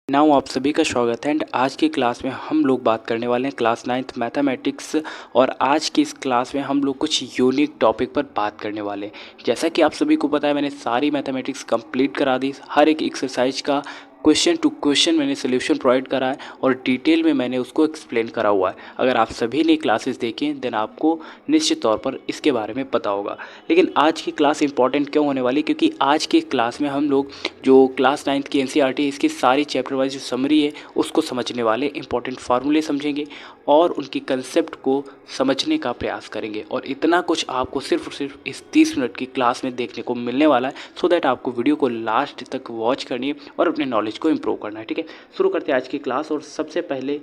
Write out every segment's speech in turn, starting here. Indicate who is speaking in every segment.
Speaker 1: Now आप सभी का स्वागत है एंड आज की क्लास में हम लोग बात करने वाले हैं क्लास 9th मैथमेटिक्स। और आज की इस क्लास में हम लोग कुछ यूनिक टॉपिक पर बात करने वाले हैं। जैसा कि आप सभी को पता है, मैंने सारी मैथमेटिक्स कंप्लीट करा दी। हर एक एक्सरसाइज का क्वेश्चन टू क्वेश्चन मैंने सोल्यूशन प्रोवाइड करा है और डिटेल में मैंने उसको एक्सप्लेन करा हुआ है। अगर आप सभी ने क्लासेस देखें देन आपको निश्चित तौर पर इसके बारे में पता होगा। लेकिन आज की क्लास इंपॉर्टेंट क्यों होने वाली, क्योंकि आज की क्लास में हम लोग जो क्लास 9th की एनसीईआरटी है इसकी सारी चैप्टर वाइज जो समरी है उसको समझने वाले, इंपॉर्टेंट फार्मूले समझेंगे और उनकी कंसेप्ट को समझने का प्रयास करेंगे। और इतना कुछ आपको सिर्फ और सिर्फ इस 30 मिनट की क्लास में देखने को मिलने वाला है, सो दैट आपको वीडियो को लास्ट तक वॉच करनी है और अपने नॉलेज को इम्प्रूव करना है। ठीक है, शुरू करते हैं आज की क्लास और सबसे पहले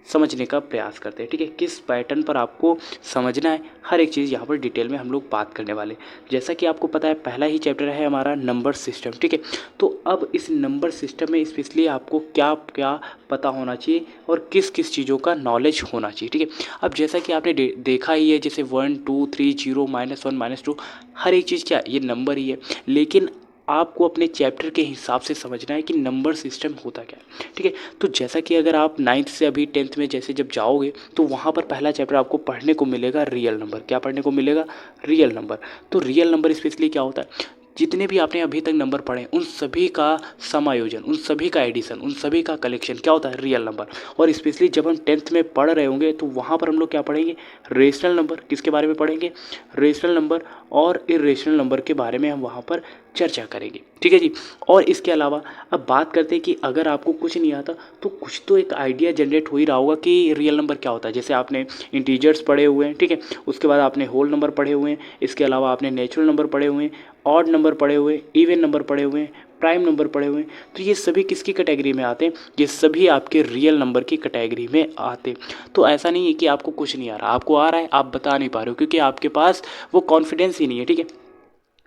Speaker 1: समझने का प्रयास करते हैं। ठीक है, किस पैटर्न पर आपको समझना है, हर एक चीज़ यहाँ पर डिटेल में हम लोग बात करने वाले। जैसा कि आपको पता है, पहला ही चैप्टर है हमारा नंबर सिस्टम। ठीक है, तो अब इस नंबर सिस्टम में स्पेशली आपको क्या क्या पता होना चाहिए और किस किस चीज़ों का नॉलेज होना चाहिए। ठीक है, अब जैसा कि आपने देखा ही है, जैसे 1 2 3 0 -1 -2 हर एक चीज़ क्या ये नंबर ही है। लेकिन आपको अपने चैप्टर के हिसाब से समझना है कि नंबर सिस्टम होता क्या है। ठीक है, तो जैसा कि अगर आप 9th से अभी 10th में जैसे जब जाओगे तो वहाँ पर पहला चैप्टर आपको पढ़ने को मिलेगा रियल नंबर। क्या पढ़ने को मिलेगा? Real number. तो रियल नंबर स्पेशली क्या होता है, जितने भी आपने अभी तक नंबर पढ़े उन सभी का समायोजन, उन सभी का एडिशन, उन सभी का कलेक्शन क्या होता है? Real number. और स्पेशली जब हम 10th में पढ़ रहे होंगे तो वहाँ पर हम लोग क्या पढ़ेंगे? Rational number. किसके बारे में पढ़ेंगे? रेशनल नंबर और इरेशनल नंबर के बारे में हम वहाँ पर चर्चा करेंगे। ठीक है जी। और इसके अलावा अब बात करते हैं कि अगर आपको कुछ नहीं आता तो कुछ तो एक आइडिया जनरेट हो ही रहा होगा कि रियल नंबर क्या होता है। जैसे आपने इंटीजर्स पढ़े हुए हैं, ठीक है, उसके बाद आपने होल नंबर पढ़े हुए हैं, इसके अलावा आपने नेचुरल नंबर पढ़े हुए हैं, ऑड नंबर पढ़े हुए हैं, इवन नंबर पढ़े हुए हैं, प्राइम नंबर पढ़े हुए हैं। तो ये सभी किसकी कैटेगरी में आते हैं? ये सभी आपके रियल नंबर की कैटेगरी में आते हैं। तो ऐसा नहीं है कि आपको कुछ नहीं आ रहा, आपको आ रहा है, आप बता नहीं पा रहे हो क्योंकि आपके पास वो कॉन्फिडेंस ही नहीं है। ठीक है,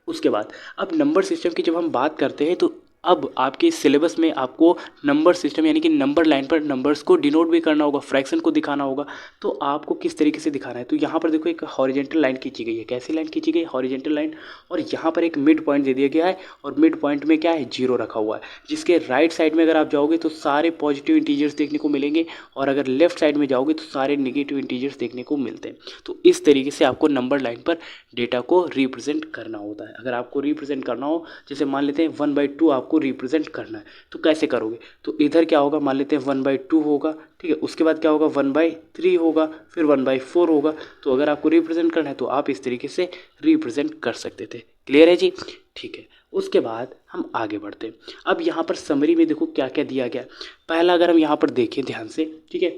Speaker 1: उसके बाद अब नंबर सिस्टम की जब हम बात करते हैं तो अब आपके सिलेबस में आपको नंबर सिस्टम यानी कि नंबर लाइन पर नंबर्स को डिनोट भी करना होगा, फ्रैक्शन को दिखाना होगा। तो आपको किस तरीके से दिखाना है, तो यहाँ पर देखो एक हॉरिजेंटल लाइन खींची गई है। कैसी लाइन खींची गई? Horizontal line. और यहाँ पर एक मिड पॉइंट दे दिया गया है और मिड पॉइंट में क्या है? जीरो रखा हुआ है। जिसके राइट साइड में अगर आप जाओगे तो सारे पॉजिटिव इंटीजर्स देखने को मिलेंगे और अगर लेफ्ट साइड में जाओगे तो सारे निगेटिव इंटीजर्स देखने को मिलते हैं। तो इस तरीके से आपको नंबर लाइन पर डेटा को रिप्रेजेंट करना होता है। अगर आपको रिप्रेजेंट करना हो, जैसे मान लेते हैं 1/2 आपको रिप्रेजेंट करना है, तो कैसे करोगे? तो इधर क्या होगा, मान लेते हैं 1/2 होगा, ठीक है, उसके बाद क्या होगा? 1/3 होगा, फिर 1/4 होगा। तो अगर आपको रिप्रेजेंट करना है तो आप इस तरीके से रिप्रेजेंट कर सकते थे। क्लियर है जी? ठीक है, उसके बाद हम आगे बढ़ते हैं। अब यहाँ पर समरी में देखो क्या क्या दिया गया। पहला अगर हम यहाँ पर देखें ध्यान से, ठीक है,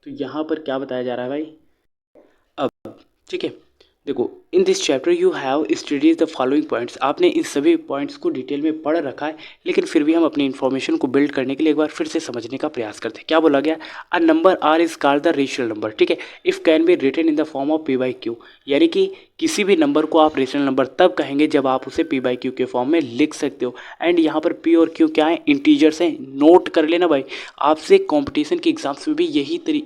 Speaker 1: तो यहाँ पर क्या बताया जा रहा है भाई? अब ठीक है, देखो, in this chapter you have studies the following points. आपने इन सभी पॉइंट्स को डिटेल में पढ़ रखा है, लेकिन फिर भी हम अपनी इन्फॉर्मेशन को बिल्ड करने के लिए एक बार फिर से समझने का प्रयास करते हैं। क्या बोला गया? A number are is called the rational number. ठीक है, if can be written in the form of p/q। यानी कि किसी भी नंबर को आप रेशनल नंबर तब कहेंगे जब आप उसे p/q के फॉर्म में लिख सकते हो। एंड यहाँ पर p और q क्या है? इंटीजर्स हैं। नोट कर लेना भाई, आपसे कॉम्पिटिशन के एग्जाम्स में भी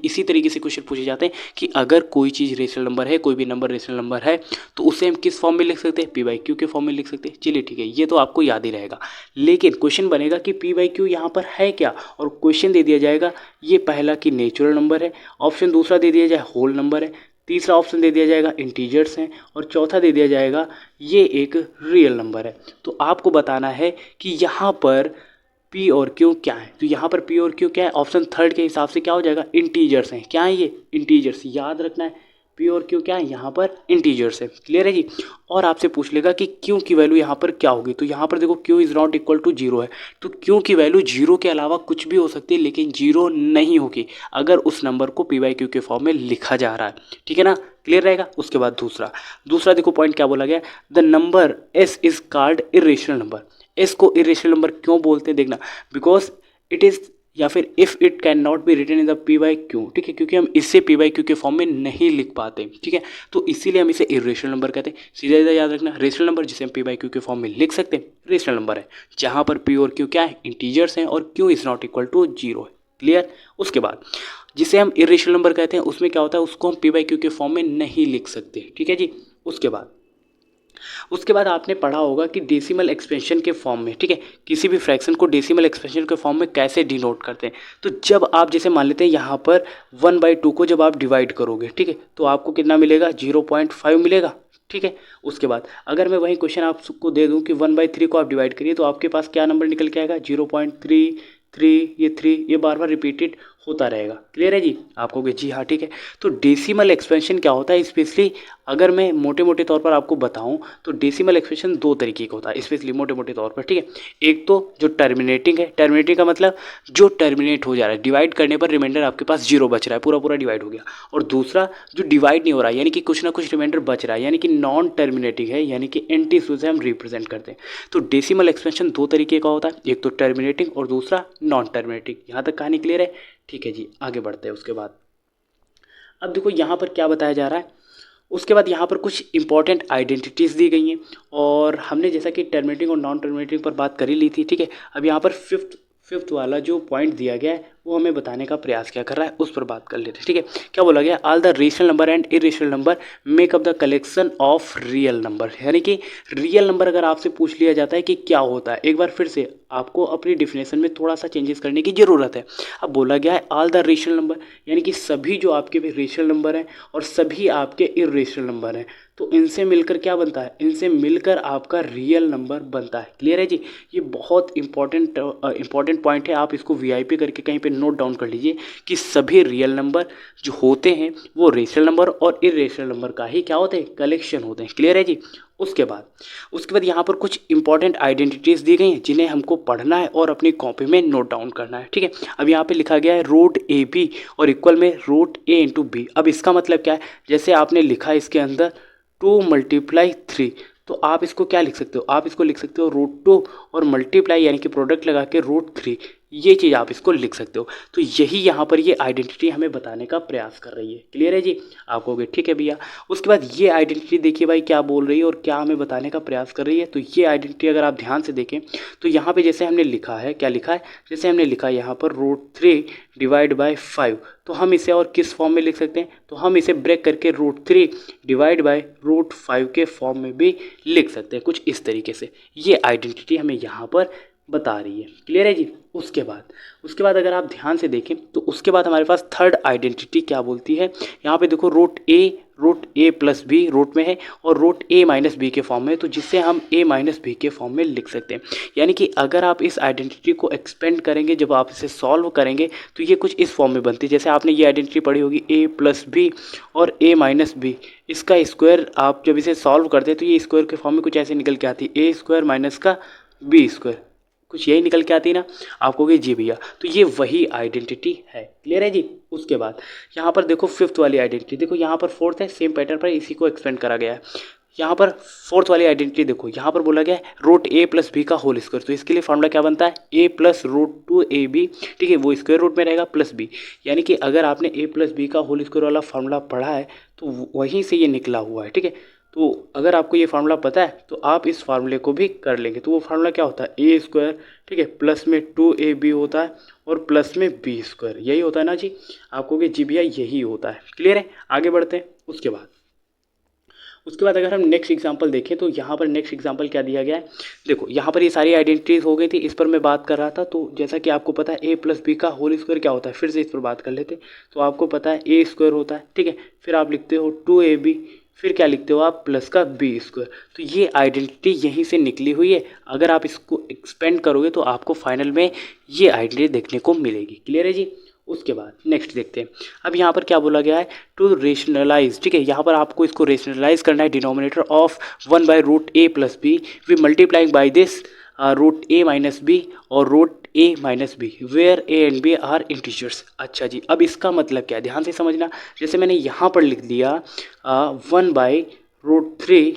Speaker 1: इसी तरीके से क्वेश्चन पूछे जाते हैं कि अगर कोई चीज़ रेशनल नंबर है, कोई भी नंबर रेशनल नंबर है, तो उसे हम किस फॉर्म में लिख सकते हैं? p/q के फॉर्म में लिख सकते हैं। चलिए ठीक है, ये तो आपको याद ही रहेगा। लेकिन क्वेश्चन बनेगा कि p/q यहाँ पर है क्या, और क्वेश्चन दे दिया जाएगा ये पहला कि नेचुरल नंबर है, ऑप्शन दूसरा दे दिया जाए होल नंबर है, तीसरा ऑप्शन दे दिया जाएगा इंटीजर्स हैं, और चौथा दे दिया जाएगा ये एक रियल नंबर है। तो आपको बताना है कि यहाँ पर p और q क्या है। तो यहाँ पर p और q क्या है? ऑप्शन थर्ड के हिसाब से क्या हो जाएगा? इंटीजर्स हैं। क्या है ये? इंटीजर्स। याद रखना है, p और q क्या है? यहाँ पर इंटीजर्स है। क्लियर है जी? और आपसे पूछ लेगा कि q की वैल्यू यहाँ पर क्या होगी। तो यहाँ पर देखो q is not equal to zero है, तो q की वैल्यू जीरो के अलावा कुछ भी हो सकती है, लेकिन जीरो नहीं होगी अगर उस नंबर को p/q के फॉर्म में लिखा जा रहा है। ठीक है ना? क्लियर रहेगा? उसके बाद दूसरा दूसरा देखो पॉइंट क्या बोला गया? The number s is called irrational number. S को इरेशनल नंबर क्यों बोलते हैं? देखना, बिकॉज इट इज़ या फिर if it can not be written in the p/q। ठीक है, क्योंकि हम इससे p/q के फॉर्म में नहीं लिख पाते। ठीक है, तो इसीलिए हम इसे इरेशनल नंबर कहते हैं। सीधा सीधा याद रखना, रेशनल नंबर जिसे हम p/q के फॉर्म में लिख सकते हैं रेशनल नंबर है, जहाँ पर p और q क्या है? इंटीजर्स हैं और q is not equal to zero है। क्लियर? उसके बाद जिसे हम इरेशनल नंबर कहते हैं उसमें क्या होता है? उसको हम p/q के फॉर्म में नहीं लिख सकते। ठीक है जी? उसके बाद उसके बाद आपने पढ़ा होगा कि डेसिमल एक्सपेंशन के फॉर्म में, ठीक है, किसी भी फ्रैक्शन को डेसिमल एक्सपेंशन के फॉर्म में कैसे डिनोट करते हैं। तो जब आप जैसे मान लेते हैं यहाँ पर 1/2 को जब आप डिवाइड करोगे, ठीक है, तो आपको कितना मिलेगा, 0.5 मिलेगा, ठीक है। उसके बाद अगर मैं वही क्वेश्चन आपको दे दूं कि 1/3 को आप डिवाइड करिए, तो आपके पास क्या नंबर निकल के आएगा, 0.33, ये 3, ये बार बार रिपीटेड होता रहेगा। क्लियर है जी? आप कहोगे जी हाँ, ठीक है। तो डेसिमल एक्सपेंशन क्या होता है, स्पेशली अगर मैं मोटे मोटे तौर पर आपको बताऊं तो डेसिमल एक्सपेंशन दो तरीके का होता है, स्पेशली मोटे मोटे तौर पर, ठीक है। एक तो जो टर्मिनेटिंग है, टर्मिनेटिंग का मतलब जो टर्मिनेट हो जा रहा है, डिवाइड करने पर रिमाइंडर आपके पास 0 बच रहा है, पूरा पूरा डिवाइड हो गया। और दूसरा जो डिवाइड नहीं हो रहा है, यानी कि कुछ ना कुछ रिमाइंडर बच रहा है, यानी कि नॉन टर्मिनेटिंग है, यानी कि एंटी से हम रिप्रेजेंट करते हैं। तो डेसिमल एक्सपेंशन दो तरीके का होता है, एक तो टर्मिनेटिंग और दूसरा नॉन टर्मिनेटिंग। यहाँ तक कहानी क्लियर है? ठीक है जी, आगे बढ़ते हैं। उसके बाद अब देखो यहाँ पर क्या बताया जा रहा है। उसके बाद यहाँ पर कुछ इंपॉर्टेंट आइडेंटिटीज़ दी गई हैं, और हमने जैसा कि टर्मिनेटिंग और नॉन टर्मिनेटिंग पर बात कर ही ली थी, ठीक है। अब यहाँ पर फिफ्थ वाला जो पॉइंट दिया गया है वो हमें बताने का प्रयास क्या कर रहा है, उस पर बात कर लेते हैं, ठीक है। क्या बोला गया, all the rational number and irrational number make up the collection of real number. यानी कि रियल नंबर अगर आपसे पूछ लिया जाता है कि क्या होता है, एक बार फिर से आपको अपनी डिफिनेशन में थोड़ा सा चेंजेस करने की ज़रूरत है। अब बोला गया है ऑल द रेशनल नंबर, यानी कि सभी जो आपके रेशनल नंबर हैं और सभी आपके इरेशनल नंबर हैं, तो इनसे मिलकर क्या बनता है, इनसे मिलकर आपका रियल नंबर बनता है। क्लियर है जी? ये बहुत इंपॉर्टेंट पॉइंट है, आप इसको वीआईपी करके कहीं पे नोट डाउन कर लीजिए कि सभी रियल नंबर जो होते हैं वो रेशनल नंबर और इरेशनल नंबर का ही क्या होते हैं, कलेक्शन होते हैं। क्लियर है जी? उसके बाद यहाँ पर कुछ इंपॉर्टेंट आइडेंटिटीज़ दी गई हैं जिन्हें हमको पढ़ना है और अपनी कॉपी में नोट डाउन करना है, ठीक है। अब यहाँ पे लिखा गया है रूट ए बी और इक्वल में रूट ए इंटू बी। अब इसका मतलब क्या है, जैसे आपने लिखा है इसके अंदर 2 × 3, तो आप इसको क्या लिख सकते हो, आप इसको लिख सकते हो √2 और मल्टीप्लाई यानी कि प्रोडक्ट लगा के √3, ये चीज़ आप इसको लिख सकते हो। तो यही यहाँ पर ये आइडेंटिटी हमें बताने का प्रयास कर रही है। क्लियर है जी? आप कहोगे ठीक है भैया। उसके बाद ये आइडेंटिटी देखिए भाई क्या बोल रही है और क्या हमें बताने का प्रयास कर रही है। तो ये आइडेंटिटी अगर आप ध्यान से देखें तो यहाँ पे जैसे हमने लिखा है, क्या लिखा है, जैसे हमने लिखा है यहाँ पर √3 / 5, तो हम इसे और किस फॉर्म में लिख सकते हैं, तो हम इसे ब्रेक करके √3 / √5 के फॉर्म में भी लिख सकते हैं, कुछ इस तरीके से। ये आइडेंटिटी हमें यहाँ पर बता रही है। क्लियर है जी? उसके बाद अगर आप ध्यान से देखें तो उसके बाद हमारे पास थर्ड आइडेंटिटी क्या बोलती है, यहाँ पे देखो √a+b रूट में है और √a-b के फॉर्म में, तो जिससे हम a-b के फॉर्म में लिख सकते हैं। यानी कि अगर आप इस आइडेंटिटी को एक्सपेंड करेंगे, जब आप इसे सॉल्व करेंगे तो ये कुछ इस फॉर्म में बनती है। जैसे आपने ये आइडेंटिटी पढ़ी होगी a+b और a-b, इसका स्क्वायर आप जब इसे सॉल्व करते हैं तो ये स्क्वायर के फॉर्म में कुछ ऐसे निकल के आती है, a² माइनस का b², कुछ यही निकल के आती है ना। आप कहोगे जी भैया, तो ये वही आइडेंटिटी है। क्लियर है जी? उसके बाद यहाँ पर देखो फिफ्थ वाली आइडेंटिटी, देखो यहाँ पर फोर्थ है, सेम पैटर्न पर इसी को एक्सपेंड करा गया है। यहाँ पर फोर्थ वाली आइडेंटिटी देखो, यहाँ पर बोला गया है √a+b का होल स्क्वायर, तो इसके लिए फॉर्मूला क्या बनता है, a + √2ab, ठीक है, वो स्क्वायर रूट में रहेगा प्लस b। यानी कि अगर आपने a+b का होल स्क्वायर वाला फॉर्मूला पढ़ा है तो वहीं से ये निकला हुआ है, ठीक है। तो अगर आपको ये फार्मूला पता है तो आप इस फार्मूले को भी कर लेंगे। तो वो फार्मूला क्या होता है, a², ठीक है, प्लस में 2ab होता है और प्लस में b², यही होता है ना जी। आप कहोगे जी भैया यही होता है। क्लियर है? आगे बढ़ते हैं। उसके बाद अगर हम नेक्स्ट एग्जांपल देखें तो यहाँ पर नेक्स्ट एग्जांपल क्या दिया गया है, देखो यहाँ पर ये सारी आइडेंटिटीज हो गई थी, इस पर मैं बात कर रहा था। तो जैसा कि आपको पता है a+b का होल स्क्वायर क्या होता है, फिर से इस पर बात कर लेते। तो आपको पता है a² होता है, ठीक है, फिर आप लिखते हो 2ab, फिर क्या लिखते हो आप, प्लस का b²। तो ये आइडेंटिटी यहीं से निकली हुई है। अगर आप इसको एक्सपेंड करोगे तो आपको फाइनल में ये आइडेंटिटी देखने को मिलेगी। क्लियर है जी? उसके बाद नेक्स्ट देखते हैं। अब यहाँ पर क्या बोला गया है, टू रेशनलाइज, ठीक है, यहाँ पर आपको इसको रेशनलाइज करना है। Denominator of 1/√a+b we multiplying by this √a-b और √a-b where a and b are integers. अच्छा जी, अब इसका मतलब क्या है, ध्यान से समझना। जैसे मैंने यहाँ पर लिख दिया 1/√3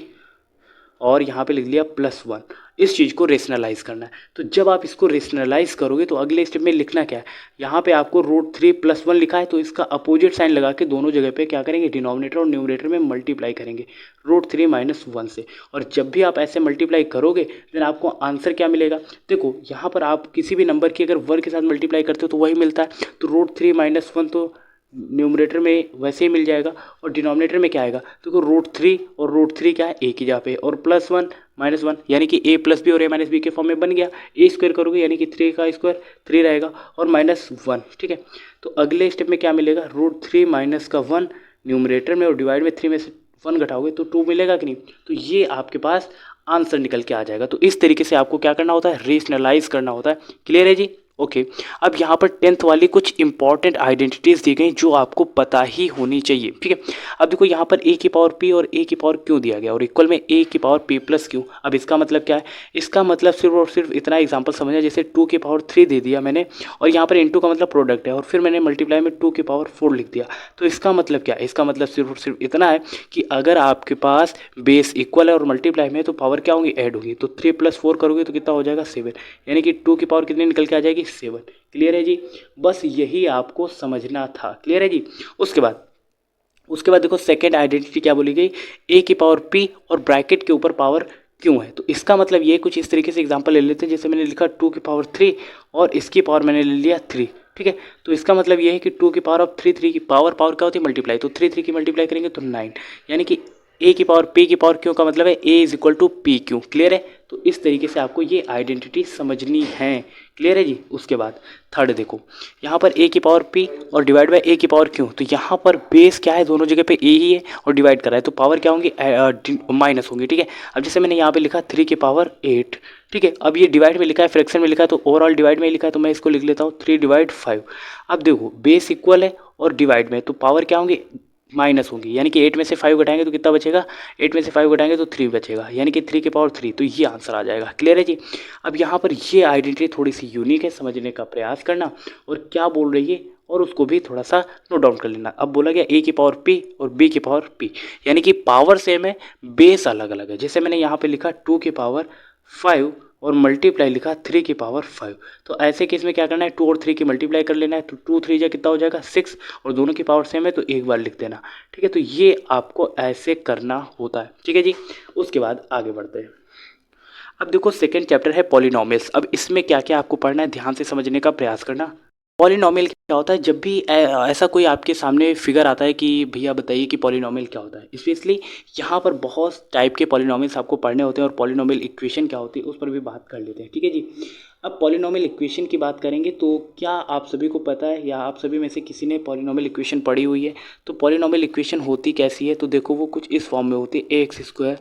Speaker 1: और यहाँ पे लिख लिया +1, इस चीज़ को रेशनलाइज करना है। तो जब आप इसको रेशनलाइज करोगे तो अगले स्टेप में लिखना क्या है, यहाँ पे आपको √3 + 1 लिखा है, तो इसका अपोजिट साइन लगा के दोनों जगह पे क्या करेंगे, डिनोमिनेटर और न्यूमरेटर में मल्टीप्लाई करेंगे √3 - 1 से। और जब भी आप ऐसे मल्टीप्लाई करोगे देन आपको आंसर क्या मिलेगा, देखो यहाँ पर आप किसी भी नंबर की अगर 1 के साथ मल्टीप्लाई करते हो तो वही मिलता है। तो √3 - 1 तो न्यूमरेटर में वैसे ही मिल जाएगा और डिनोमिनेटर में क्या आएगा, देखो √3 और √3 क्या है ए की जगह पे, और +1 -1 यानी कि a + b और a - b के फॉर्म में बन गया। ए स्क्वायर करोगे यानी कि 3 का स्क्वायर 3 रहेगा और -1, ठीक है। तो अगले स्टेप में क्या मिलेगा, √3 माइनस का 1 न्यूमरेटर में, और डिवाइड में 3 में से 1 घटाओगे तो 2 मिलेगा कि नहीं। तो ये आपके पास आंसर निकल के आ जाएगा। तो इस तरीके से आपको क्या करना होता है, रेशनलाइज करना होता है। क्लियर है जी। ओके अब यहाँ पर 10th वाली कुछ इंपॉर्टेंट आइडेंटिटीज़ दी गई जो आपको पता ही होनी चाहिए, ठीक है। अब देखो यहाँ पर a की पावर p और a की पावर q दिया गया और इक्वल में a की पावर p + q। अब इसका मतलब क्या है, इसका मतलब सिर्फ और सिर्फ इतना एग्जांपल समझना, जैसे 2 की पावर 3 दे दिया मैंने और यहाँ पर इनटू का मतलब प्रोडक्ट है और फिर मैंने मल्टीप्लाई में 2 की पावर 4 लिख दिया। तो इसका मतलब क्या है, इसका मतलब सिर्फ और सिर्फ इतना है कि अगर आपके पास बेस इक्वल है और मल्टीप्लाई में है तो पावर क्या होगी, ऐड होगी। तो 3 + 4 करोगे तो कितना हो जाएगा 7, यानी कि 2 की पावर कितनी निकल के आ जाएगी 7। क्लियर है जी, बस यही आपको समझना था। क्लियर है जी। उसके बाद देखो सेकंड आइडेंटिटी क्या बोली गई, a की पावर p और ब्रैकेट के ऊपर पावर क्यों है। तो इसका मतलब ये कुछ इस तरीके से एग्जांपल ले लेते हैं, जैसे मैंने लिखा 2 की पावर 3 और इसकी पावर मैंने ले लिया 3, ठीक है। तो इसका मतलब ये है कि 2 की पावर ऑफ 3, 3 की पावर क्या होती है मल्टीप्लाई, तो 3 3 की मल्टीप्लाई करेंगे तो 9, यानी कि a की पावर p की पावर क्यों का मतलब है a = p/q। क्लियर है। तो इस तरीके से आपको ये आइडेंटिटी समझनी है। क्लियर है जी। उसके बाद थर्ड देखो, यहाँ पर a की पावर p और डिवाइड बाय a की पावर q। तो यहाँ पर बेस क्या है, दोनों जगह पे a ही है और डिवाइड कर रहा है तो पावर क्या होंगी, माइनस होंगी, ठीक है। अब जैसे मैंने यहाँ पे लिखा 3 की पावर 8, ठीक है। अब ये डिवाइड में लिखा है, फ्रैक्शन में लिखा है, तो ओवरऑल डिवाइड में लिखा है तो मैं इसको लिख लेता हूँ 3/5। अब देखो बेस इक्वल है और डिवाइड में, तो पावर क्या होंगी, माइनस होंगी, यानी कि 8 में से 5 घटाएंगे तो कितना बचेगा, 8 में से 5 घटाएंगे तो 3 बचेगा, यानी कि 3 की पावर 3। तो ये आंसर आ जाएगा। क्लियर है जी। अब यहाँ पर ये आइडेंटिटी थोड़ी सी यूनिक है, समझने का प्रयास करना और क्या बोल रही है और उसको भी थोड़ा सा नोट डाउन कर लेना। अब बोला गया a की पावर p और b की पावर p, यानी कि पावर सेम है, बेस अलग अलग है। जैसे मैंने यहाँ पे लिखा 2 की पावर 5 और मल्टीप्लाई लिखा 3 की पावर 5, तो ऐसे केस में क्या करना है, 2 और 3 की मल्टीप्लाई कर लेना है, तो 2 3 जा कितना हो जाएगा 6 और दोनों की पावर सेम है तो एक बार लिख देना, ठीक है। तो ये आपको ऐसे करना होता है, ठीक है जी। उसके बाद आगे बढ़ते हैं। अब देखो सेकंड चैप्टर है पॉलिनोमियल्स। अब इसमें क्या क्या आपको पढ़ना है, ध्यान से समझने का प्रयास करना। पॉलिनोमियल क्या होता है, जब भी ऐसा कोई आपके सामने फिगर आता है कि भैया बताइए कि पॉलिनोमियल क्या होता है, स्पेशली यहाँ पर बहुत टाइप के पॉलिनोमियल्स आपको पढ़ने होते हैं और पॉलिनोमियल इक्वेशन क्या होती है उस पर भी बात कर लेते हैं, ठीक है जी। अब पॉलिनोमियल इक्वेशन की बात करेंगे तो क्या आप सभी को पता है या आप सभी में से किसी ने पॉलिनोमियल इक्वेशन पढ़ी हुई है। तो पॉलिनोमियल इक्वेशन होती कैसी है, तो देखो वो कुछ इस फॉर्म में होती है, ax²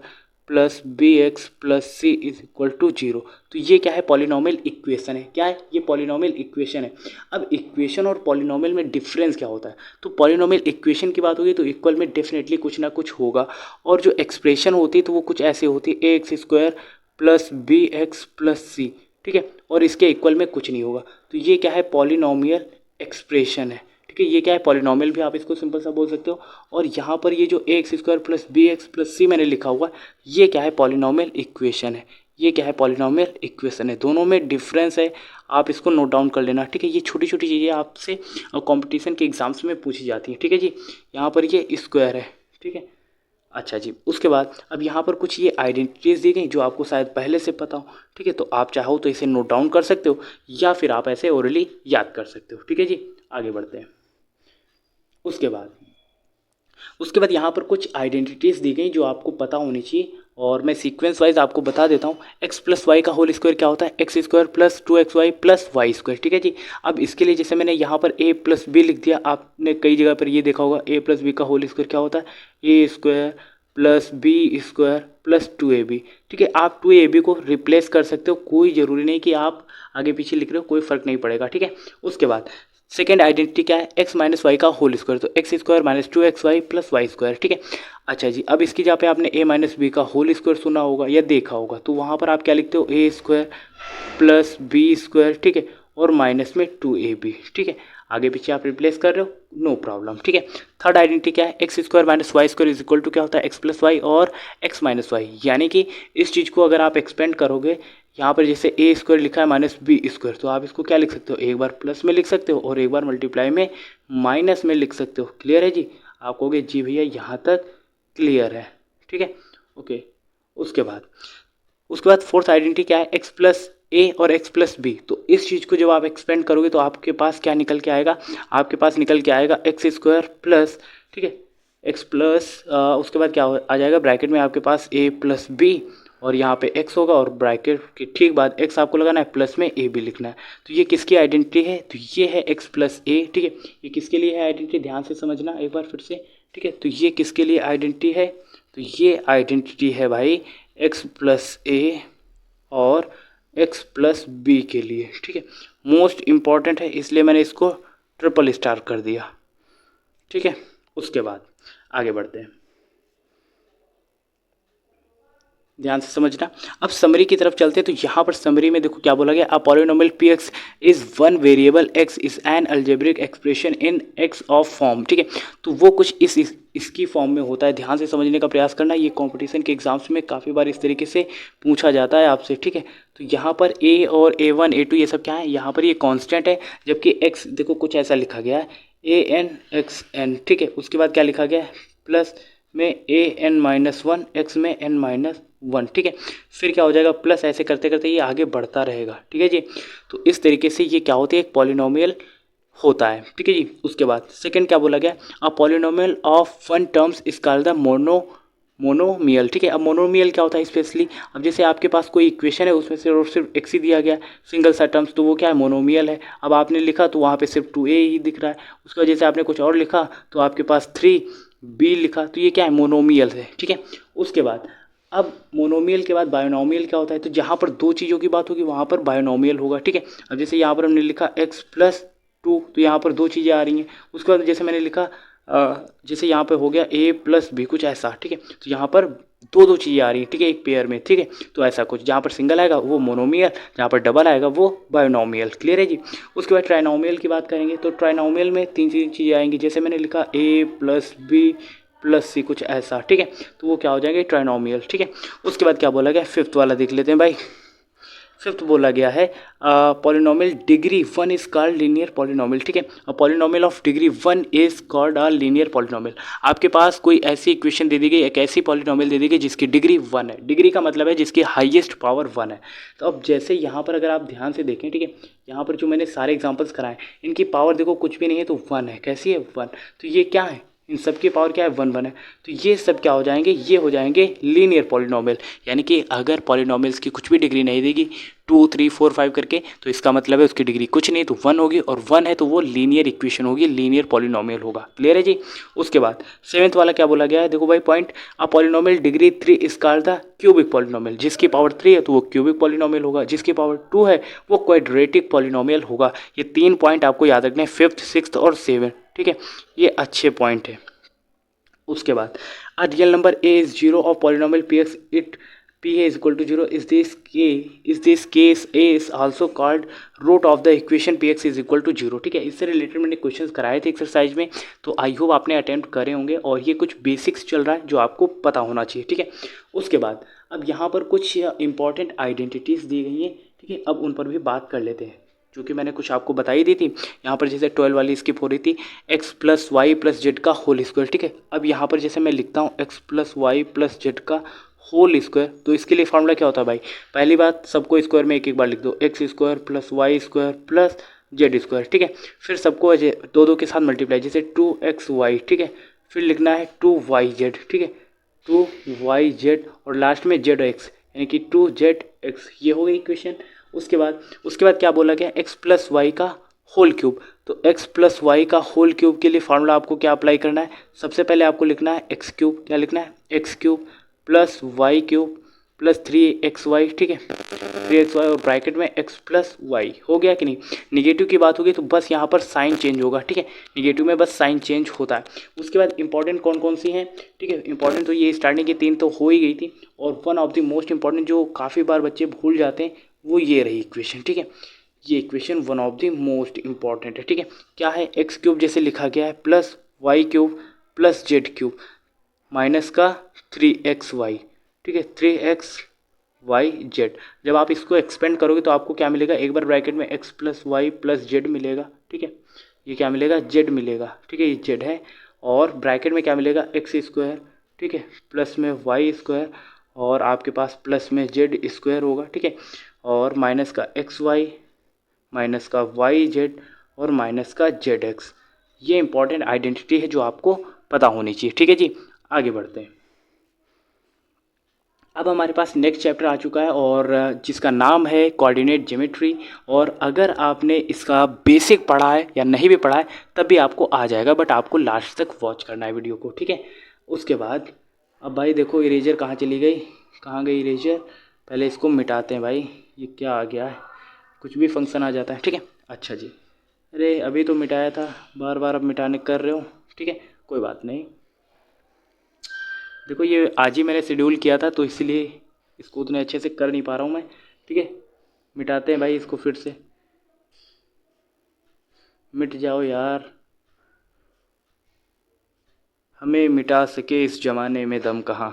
Speaker 1: + bx + c = 0। तो ये क्या है, पॉलिनोमियल इक्वेशन है। क्या है ये, पॉलिनोमियल इक्वेशन है। अब इक्वेशन और पॉलिनोमियल में डिफरेंस क्या होता है, तो पॉलिनोमियल इक्वेशन की बात होगी तो इक्वल में डेफिनेटली कुछ ना कुछ होगा और जो एक्सप्रेशन होती है तो वो कुछ ऐसे होती है, ax² + bx + c, ठीक है, और इसके इक्वल में कुछ नहीं होगा। तो ये क्या है, पॉलिनोमियल एक्सप्रेशन है, ठीक है। ये क्या है, पॉलिनोमियल भी आप इसको सिंपल सा बोल सकते हो। और यहाँ पर ये जो ax² + bx + c मैंने लिखा हुआ है, ये क्या है, पॉलिनोमियल इक्वेशन है। ये क्या है, पॉलिनोमियल इक्वेशन है। दोनों में डिफरेंस है, आप इसको नोट डाउन कर लेना, ठीक है। ये छोटी छोटी चीज़ें आपसे कंपटीशन के एग्जाम्स में पूछी जाती हैं, ठीक है जी। यहाँ पर ये स्क्वायर है, ठीक है। अच्छा जी। उसके बाद अब यहाँ पर कुछ ये आइडेंटिटीज़ दी गई जो आपको शायद पहले से पता हो, ठीक है। तो आप चाहो तो इसे नोट डाउन कर सकते हो या फिर आप ऐसे ओरली याद कर सकते हो, ठीक है जी। आगे बढ़ते हैं। उसके बाद यहाँ पर कुछ आइडेंटिटीज़ दी गई जो आपको पता होनी चाहिए और मैं सीक्वेंस वाइज आपको बता देता हूँ। x + y का होल स्क्वायर क्या होता है, x² + 2xy + y², ठीक है जी। अब इसके लिए जैसे मैंने यहाँ पर a + b लिख दिया, आपने कई जगह पर ये देखा होगा a + b का होल स्क्वायर क्या होता है, a² + b² + 2ab, ठीक है। आप 2ab को रिप्लेस कर सकते हो, कोई ज़रूरी नहीं कि आप आगे पीछे लिख रहे हो, कोई फ़र्क नहीं पड़ेगा, ठीक है। उसके बाद सेकेंड आइडेंटिटी क्या है, x - y का होल स्क्वायर, तो x² - 2xy + y², ठीक है। अच्छा जी। अब इसकी जहाँ पे आपने a - b का होल स्क्वायर सुना होगा या देखा होगा, तो वहाँ पर आप क्या लिखते हो, a² + b², ठीक है, और माइनस में 2ab, ठीक है। आगे पीछे आप रिप्लेस कर रहे हो, नो प्रॉब्लम, ठीक है। थर्ड आइडेंटिटी क्या है, x² - y² क्या होता है, x + y और x - y, यानी कि इस चीज़ को अगर आप एक्सपेंड करोगे, यहाँ पर जैसे a² लिखा है -b², तो आप इसको क्या लिख सकते हो, एक बार प्लस में लिख सकते हो और एक बार मल्टीप्लाई में माइनस में लिख सकते हो। क्लियर है जी। आप कहोगे जी भैया यहाँ तक क्लियर है, ठीक है। ओके। उसके बाद फोर्थ आइडेंटिटी क्या है, x + ए और एक्स प्लस बी। तो इस चीज़ को जब आप एक्सपेंड करोगे तो आपके पास क्या निकल के आएगा, आपके पास निकल के आएगा एक्स स्क्वायर प्लस, ठीक है, एक्स प्लस उसके बाद क्या आ जाएगा ब्रैकेट में आपके पास ए प्लस बी, और यहाँ पे x होगा और ब्रैकेट के ठीक बाद x आपको लगाना है, प्लस में a भी लिखना है। तो ये किसकी आइडेंटिटी है, तो ये है x प्लस ए, ठीक है। ये किसके लिए है आइडेंटिटी, ध्यान से समझना एक बार फिर से, ठीक है। तो ये किसके लिए आइडेंटिटी है, तो ये आइडेंटिटी है भाई x प्लस ए और x प्लस बी के लिए, ठीक है। मोस्ट इम्पॉर्टेंट है इसलिए मैंने इसको ट्रिपल स्टार कर दिया, ठीक है। उसके बाद आगे बढ़ते हैं, ध्यान से समझना। अब समरी की तरफ चलते हैं। तो यहाँ पर समरी में देखो क्या बोला गया, a polynomial P x is one variable x is an algebraic expression in x of form, ठीक है। तो वो कुछ इसकी फॉर्म में होता है, ध्यान से समझने का प्रयास करना। ये कंपटीशन के एग्जाम्स में काफ़ी बार इस तरीके से पूछा जाता है आपसे, ठीक है। तो यहाँ पर ए और A1 A2 ये सब क्या है, यहाँ पर ये कॉन्स्टेंट है, जबकि एक्स देखो कुछ ऐसा लिखा गया है AN ठीक है। उसके बाद क्या लिखा गया है, प्लस में AN-1 एक्स में N-1, ठीक है। फिर क्या हो जाएगा, प्लस ऐसे करते करते ये आगे बढ़ता रहेगा, ठीक है जी। तो इस तरीके से ये क्या होती है, एक पॉलिनोमियल होता है, ठीक है जी। उसके बाद सेकंड क्या बोला गया, a polynomial of one terms is called the monomial, ठीक है। अब मोनोमियल क्या होता है स्पेशली, अब जैसे आपके पास कोई इक्वेशन है उसमें सिर्फ एक्स ही दिया गया सिंगल सा टर्म्स, तो वो क्या है, मोनोमियल है। अब आपने लिखा तो वहाँ पे सिर्फ 2a ही दिख रहा है, उसके वजह से आपने कुछ और लिखा तो आपके पास 3b लिखा, तो ये क्या है, मोनोमियल है, ठीक है। उसके बाद अब मोनोमियल के बाद बायोनोमियल क्या होता है, तो जहाँ पर दो चीज़ों की बात होगी वहाँ पर बायोनोमियल होगा, ठीक है। अब जैसे यहाँ पर हमने लिखा x+2, तो यहाँ पर दो चीज़ें आ रही हैं। उसके बाद जैसे मैंने लिखा जैसे यहाँ पे हो गया a प्लस बी कुछ ऐसा, ठीक है। तो यहाँ पर दो दो चीज़ें आ रही हैं, ठीक है, एक पेयर में, ठीक है। तो ऐसा कुछ जहाँ पर सिंगल आएगा वो मोनोमियल, जहाँ पर डबल आएगा वो बायोनोमियल, क्लियर है जी। उसके बाद ट्राइनोमियल की बात करेंगे। तो ट्राइनोमियल में तीन चीज़ें आएंगी, जैसे मैंने लिखा a प्लस बी प्लस सी कुछ ऐसा, ठीक है। तो वो क्या हो जाएगा, ट्राइनोमियल, ठीक है। उसके बाद क्या बोला गया, फिफ्थ वाला देख लेते हैं भाई। फिफ्थ बोला गया है polynomial degree 1 is called linear polynomial, ठीक है। Polynomial of degree 1 is called a linear polynomial. आपके पास कोई ऐसी इक्वेशन दे दी गई, एक ऐसी पॉलिनोमियल दे दी गई जिसकी डिग्री 1 है, डिग्री का मतलब है जिसकी हाईएस्ट पावर 1 है। तो अब जैसे यहाँ पर अगर आप ध्यान से देखें, ठीक है, यहाँ पर जो मैंने सारे एग्जाम्पल्स कराए इनकी पावर देखो कुछ भी नहीं है, तो 1 है, कैसी है 1। तो ये क्या है, इन सब की पावर क्या है, 1 है। तो ये सब क्या हो जाएंगे, ये हो जाएंगे लीनियर पॉलिनोमियल। यानी कि अगर पॉलिनोमियल्स की कुछ भी डिग्री नहीं देगी 2 3 4 5 करके, तो इसका मतलब है उसकी डिग्री कुछ नहीं तो 1 होगी, और 1 है तो वो लीनियर इक्वेशन होगी, लीनियर पॉलिनोमियल होगा, क्लियर है जी। उसके बाद सेवेंथ वाला क्या बोला गया है, देखो भाई point, a polynomial degree 3 is called the cubic polynomial. जिसकी पावर 3 है तो वो क्यूबिक पॉलिनोमियल होगा, जिसकी पावर 2 है वो क्वाड्रेटिक पॉलिनोमियल होगा। ये 3 पॉइंट आपको याद रखने हैं, फिफ्थ सिक्स्थ और सेवेंथ, ठीक है। ये अच्छे पॉइंट है। उसके बाद a real number a is 0 of polynomial px it p is equal to 0 is this case a is also called root of the equation px is equal to 0, ठीक है। इससे रिलेटेड मैंने क्वेश्चंस कराए थे exercise में, तो I hope आपने attempt करे होंगे, और ये कुछ बेसिक्स चल रहा है जो आपको पता होना चाहिए, ठीक है। उसके बाद अब यहाँ पर कुछ इंपॉर्टेंट आइडेंटिटीज़ दी गई हैं, ठीक है। अब उन पर भी बात कर लेते हैं, जो कि मैंने कुछ आपको बताई दी थी। यहाँ पर जैसे 12 वाली स्किप हो रही थी, x plus Y plus Z का होल स्क्वायर, ठीक है। अब यहाँ पर जैसे मैं लिखता हूँ x plus Y plus Z का होल स्क्वायर, तो इसके लिए फार्मूला क्या होता है भाई, पहली बात सबको स्क्वायर में एक एक बार लिख दो, X square plus Y square plus Z square, ठीक है। फिर सबको दो दो के साथ मल्टीप्लाई, जैसे 2xy, ठीक है। फिर लिखना है 2yz, ठीक है, 2yz, और लास्ट में जेड एक्स, यानी कि 2zx, ये हो गई इक्वेशन। उसके बाद क्या बोला गया, x प्लस वाई का होल क्यूब। तो x प्लस वाई का होल क्यूब के लिए फार्मूला आपको क्या अप्लाई करना है, सबसे पहले आपको लिखना है एक्स क्यूब, क्या लिखना है, X cube plus Y cube plus 3xy, ठीक है, 3xy, और ब्रैकेट में x प्लस वाई, हो गया कि नहीं। निगेटिव की बात होगी तो बस यहाँ पर साइन चेंज होगा, ठीक है, निगेटिव में बस साइन चेंज होता है। उसके बाद इंपॉर्टेंट कौन कौन सी हैं, ठीक है, इंपॉर्टेंट तो ये स्टार्टिंग की 3 तो हो ही गई थी, और one of the most important जो काफ़ी बार बच्चे भूल जाते हैं वो ये रही इक्वेशन, ठीक है। ये equation one of the most important है, ठीक है। क्या है, एक्स क्यूब जैसे लिखा गया है plus Y cube plus Z cube minus का 3xy, ठीक है, 3xyz। जब आप इसको एक्सपेंड करोगे तो आपको क्या मिलेगा, एक बार ब्रैकेट में x plus Y plus Z मिलेगा, ठीक है, ये क्या मिलेगा, जेड मिलेगा, ठीक है, ये जेड है, और ब्रैकेट में क्या मिलेगा, एक्स स्क्वायर, ठीक है, प्लस में वाई स्क्वायर, और आपके पास प्लस में जेड स्क्वायर होगा, ठीक है। और माइनस का एक्स वाई, माइनस का वाई जेड और माइनस का जेड एक्स। ये इंपॉर्टेंट आइडेंटिटी है जो आपको पता होनी चाहिए। ठीक है जी, आगे बढ़ते हैं। अब हमारे पास नेक्स्ट चैप्टर आ चुका है और जिसका नाम है कोऑर्डिनेट ज्योमेट्री। और अगर आपने इसका बेसिक पढ़ा है या नहीं भी पढ़ा है तब भी आपको आ जाएगा, बट आपको लास्ट तक वॉच करना है वीडियो को। ठीक है, उसके बाद अब भाई देखो इरेजर कहाँ चली गई, कहाँ गई इरेजर। पहले इसको मिटाते हैं भाई, ये क्या आ गया है, कुछ भी फंक्शन आ जाता है। ठीक है, अच्छा जी, अरे अभी तो मिटाया था, बार बार अब मिटाने कर रहे हो। ठीक है, कोई बात नहीं। देखो ये आज ही मैंने शेड्यूल किया था तो इसलिए इसको उतने अच्छे से कर नहीं पा रहा हूँ मैं। ठीक है, मिटाते हैं भाई इसको फिर से, मिट जाओ यार, हमें मिटा सके इस ज़माने में दम कहाँ।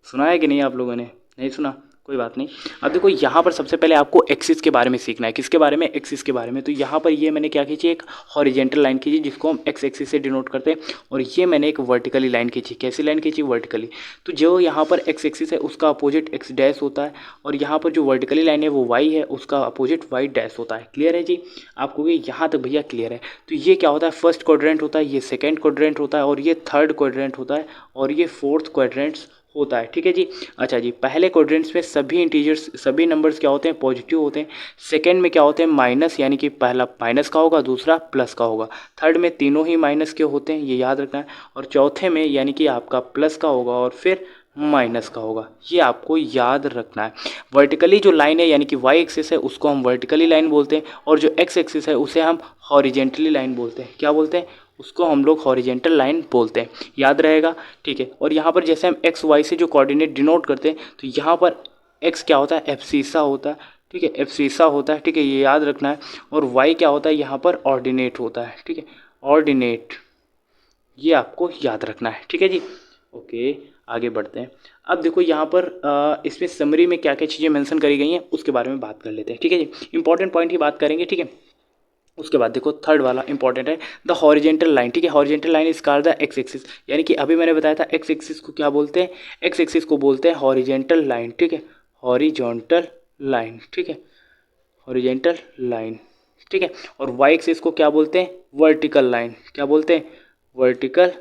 Speaker 1: सुना है कि नहीं आप लोगों ने, नहीं सुना, कोई बात नहीं। अब देखो यहाँ पर सबसे पहले आपको एक्सिस के बारे में सीखना है। किसके बारे में, एक्सिस के बारे में। तो यहाँ पर ये मैंने क्या खींची, एक हॉरिजेंटल लाइन खींची जिसको हम एक्स एक्सिस से डिनोट करते हैं, और ये मैंने एक वर्टिकली लाइन खींची। कैसी लाइन खींची, वर्टिकली। तो जो यहाँ पर एक्स एक्सिस है उसका अपोजिट एक्स डैश होता है, और यहाँ पर जो वर्टिकली लाइन है वो वाई है, उसका अपोजिट वाई डैश होता है। क्लियर है जी, आपको ये यहाँ तक भैया क्लियर है। तो ये क्या होता है, फर्स्ट क्वाड्रेंट होता है, ये सेकेंड क्वाड्रेंट होता है, और ये थर्ड क्वाड्रेंट होता है, और ये फोर्थ क्वाड्रेंट्स होता है। ठीक है जी, अच्छा जी, पहले क्वाड्रेंट्स में सभी इंटीजर्स, सभी नंबर्स क्या होते हैं, पॉजिटिव होते हैं। सेकंड में क्या होते हैं, माइनस, यानी कि पहला माइनस का होगा, दूसरा प्लस का होगा। थर्ड में तीनों ही माइनस के होते हैं, ये याद रखना है। और चौथे में यानी कि आपका प्लस का होगा और फिर माइनस का होगा, ये आपको याद रखना है। वर्टिकली जो लाइन है यानी कि वाई एक्सिस है उसको हम वर्टिकली लाइन बोलते हैं, और जो एक्स एक्सिस है उसे हम हॉरिजेंटली लाइन बोलते हैं। क्या बोलते हैं, उसको हम लोग हॉरिजेंटल लाइन बोलते हैं, याद रहेगा। ठीक है, और यहाँ पर जैसे हम एक्स वाई से जो कोऑर्डिनेट डिनोट करते हैं, तो यहाँ पर एक्स क्या होता है, एब्सिसा होता है। ठीक है, एब्सिसा होता है, ठीक है, ये याद रखना है। और वाई क्या होता है, यहाँ पर ऑर्डिनेट होता है। ठीक है, ऑर्डिनेट, ये आपको याद रखना है। ठीक है जी, ओके, आगे बढ़ते हैं। अब देखो यहाँ पर इसमें समरी में क्या क्या चीज़ें मेंशन करी गई हैं उसके बारे में बात कर लेते हैं। ठीक है जी, इंपॉर्टेंट पॉइंट ही बात करेंगे। ठीक है, उसके बाद देखो थर्ड वाला इंपॉर्टेंट है, द हॉरिजेंटल लाइन। ठीक है, horizontal line is called the X axis, यानी कि अभी मैंने बताया था एक्स एक्सिस को क्या बोलते हैं, एक्स एक्सिस को बोलते हैं हॉरिजेंटल लाइन। ठीक है, हॉरिजॉन्टल लाइन। ठीक है, हॉरिजेंटल लाइन। ठीक है, और वाई एक्सिस को क्या बोलते हैं, वर्टिकल लाइन। क्या बोलते हैं, वर्टिकल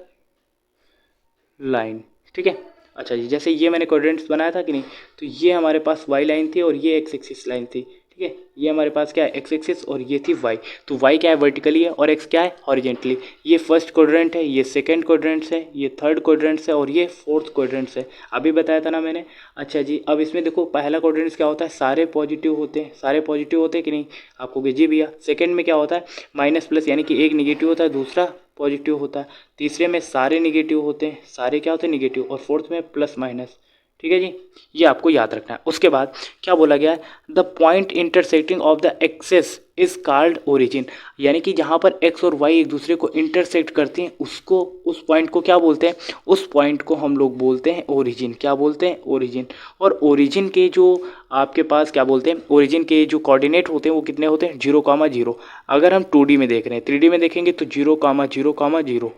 Speaker 1: लाइन। ठीक है, अच्छा जी, जैसे ये मैंने कोऑर्डिनेट्स बनाया था कि नहीं, तो ये हमारे पास वाई लाइन थी और ये एक्स एक्सिस लाइन थी। ठीक है, ये हमारे पास क्या है, एक्स एक्सिस, और ये थी वाई। तो वाई क्या है, वर्टिकली है, और एक्स क्या है, हॉरिजेंटली। ये फर्स्ट क्वाड्रेंट है, ये सेकंड क्वाड्रेंट्स है, ये थर्ड क्वाड्रेंट्स है, और ये फोर्थ क्वाड्रेंट्स है। अभी बताया था ना मैंने। अच्छा जी, अब इसमें देखो पहला क्वाड्रेंट्स क्या होता है, सारे पॉजिटिव होते हैं, सारे पॉजिटिव होते हैं कि नहीं, आपको जी भैया। सेकंड में क्या होता है, माइनस प्लस, यानी कि एक निगेटिव होता है, दूसरा पॉजिटिव होता है। तीसरे में सारे निगेटिव होते हैं, सारे क्या होते हैं, निगेटिव। और फोर्थ में प्लस माइनस। ठीक है जी, ये आपको याद रखना है। उसके बाद क्या बोला गया है, the point intersecting of the axes is called origin, यानी कि जहाँ पर एक्स और वाई एक दूसरे को इंटरसेक्ट करते हैं उसको, उस पॉइंट को क्या बोलते हैं, उस पॉइंट को हम लोग बोलते हैं ओरिजिन। क्या बोलते हैं, ओरिजिन। और ओरिजिन के जो आपके पास क्या बोलते हैं, ओरिजिन के जो कोऑर्डिनेट होते हैं वो कितने होते हैं, 0,0। अगर हम 2D में देख रहे हैं, 3D में देखेंगे तो 0,0,0।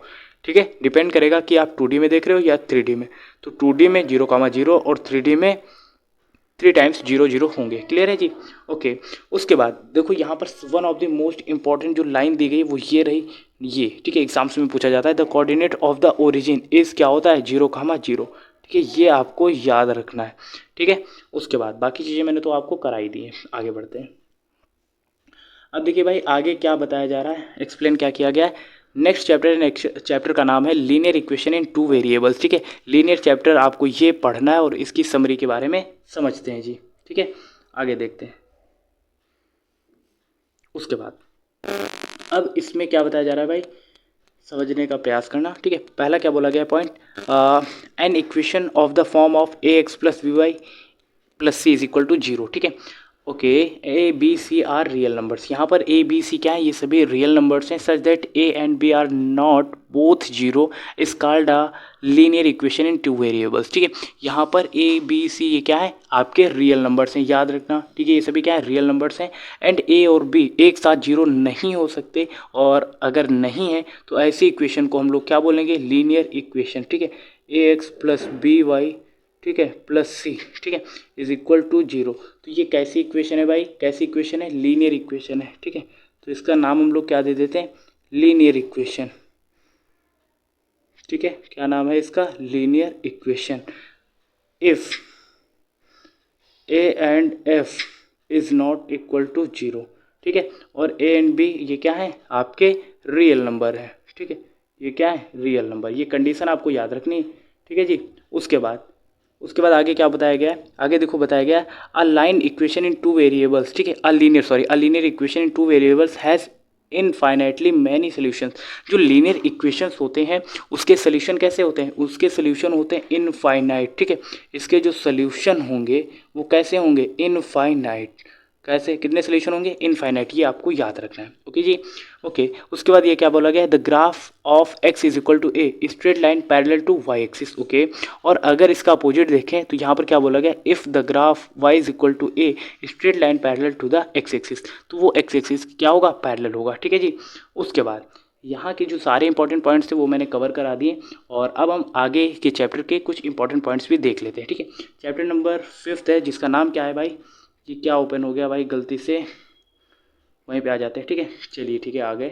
Speaker 1: ठीक है, डिपेंड करेगा कि आप 2D में देख रहे हो या 3D में। तो 2D में 0,0 और 3D में 3 टाइम्स 0,0 होंगे। क्लियर है जी, ओके। उसके बाद देखो यहाँ पर one of the most important जो लाइन दी गई वो ये रही, ये। ठीक है, एग्जाम्स में पूछा जाता है, the coordinate of the origin is क्या होता है, 0,0। ठीक है, ये आपको याद रखना है। ठीक है, उसके बाद बाकी चीज़ें मैंने तो आपको कराई दी है, आगे बढ़ते हैं। अब देखिए भाई आगे क्या बताया जा रहा है, एक्सप्लेन क्या किया गया है। नेक्स्ट चैप्टर का नाम है लीनियर इक्वेशन इन 2 वेरिएबल्स। ठीक है, लीनियर चैप्टर आपको ये पढ़ना है और इसकी समरी के बारे में समझते हैं जी। ठीक है, आगे देखते हैं। उसके बाद अब इसमें क्या बताया जा रहा है भाई, समझने का प्रयास करना। ठीक है, पहला क्या बोला गया point, an equation of the form of A X plus V Y plus C is equal to 0। ठीक है, okay, A B C are real numbers. यहाँ पर ए बी सी क्या है, ये सभी रियल नंबर्स हैं। Such that A and B are not both 0 is called a linear equation in 2 variables. ठीक है, यहाँ पर ए बी सी ये क्या है, आपके रियल नंबर्स हैं, याद रखना। ठीक है, ये सभी क्या है, रियल नंबर्स हैं। एंड ए और बी एक साथ 0 नहीं हो सकते, और अगर नहीं है तो ऐसी इक्वेशन को हम लोग क्या बोलेंगे, लीनियर इक्वेशन। ठीक है, ए एक्स प्लस बी वाई, ठीक है, प्लस सी, ठीक है, इज इक्वल टू 0। तो ये कैसी इक्वेशन है भाई, कैसी इक्वेशन है, लीनियर इक्वेशन है, ठीक है। तो इसका नाम हम लोग क्या दे देते हैं, लीनियर इक्वेशन, ठीक है। क्या नाम है इसका, linear equation. If A and F is not equal to 0, ठीक है। और ए एंड बी ये क्या है, आपके रियल नंबर है, ठीक है। ये क्या है, रियल नंबर। ये कंडीशन आपको याद रखनी है, ठीक है जी। उसके बाद आगे क्या बताया गया है, आगे देखो बताया गया है a line equation in two variables, ठीक है। अ linear equation in two variables has infinitely many solutions. जो लीनियर इक्वेशंस होते हैं उसके सोल्यूशन कैसे होते हैं, उसके सोल्यूशन होते हैं इनफाइनाइट, ठीक है। इसके जो सोल्यूशन होंगे वो कैसे होंगे, इनफाइनाइट। कैसे, कितने सोल्यूशन होंगे, इनफाइनाइट। ये आपको याद रखना है, ओके जी। ओके, उसके बाद ये क्या बोला गया है, the graph of X is equal to a straight line parallel to Y axis, okay. और अगर इसका अपोजिट देखें तो यहाँ पर क्या बोला गया, if the graph Y is equal to a straight line parallel to the X axis, तो वो एक्स एक्सिस क्या होगा, पैरेलल होगा, ठीक है जी। उसके बाद यहाँ के जो सारे इंपॉर्टेंट पॉइंट्स थे वो मैंने कवर करा दिए, और अब हम आगे के चैप्टर के कुछ इंपॉर्टेंट पॉइंट्स भी देख लेते हैं, ठीक है। चैप्टर नंबर 5 है, जिसका नाम क्या है भाई, ये क्या ओपन हो गया भाई, गलती से वहीं पे आ जाते हैं, ठीक है। चलिए ठीक है, आ गए,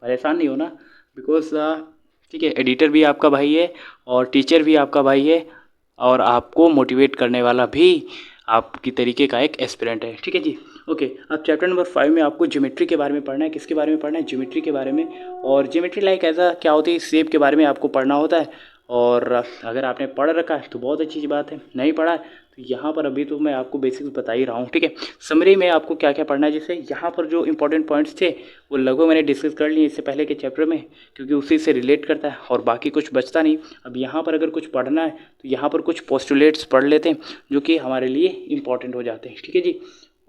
Speaker 1: परेशान नहीं होना, बिकॉज ठीक है, एडिटर भी आपका भाई है और टीचर भी आपका भाई है, और आपको मोटिवेट करने वाला भी आपकी तरीके का एक एस्पिरेंट है, ठीक है जी। ओके, अब चैप्टर नंबर 5 में आपको ज्योमेट्री के बारे में पढ़ना है। किसके बारे में पढ़ना है, ज्योमेट्री के बारे में। और ज्योमेट्री लाइक ऐसा क्या होती है, शेप के बारे में आपको पढ़ना होता है। और अगर आपने पढ़ रखा है तो बहुत अच्छी बात है, नहीं पढ़ा है तो यहाँ पर अभी तो मैं आपको बेसिक्स बता ही रहा हूँ, ठीक है। समरी में आपको क्या क्या पढ़ना है, जैसे यहाँ पर जो इंपॉर्टेंट पॉइंट्स थे वो लगभग मैंने डिस्कस कर लिए इससे पहले के चैप्टर में, क्योंकि उसी से रिलेट करता है और बाकी कुछ बचता नहीं। अब यहाँ पर अगर कुछ पढ़ना है तो यहाँ पर कुछ पोस्टुलेट्स पढ़ लेते हैं जो कि हमारे लिए इंपॉर्टेंट हो जाते हैं, ठीक है जी।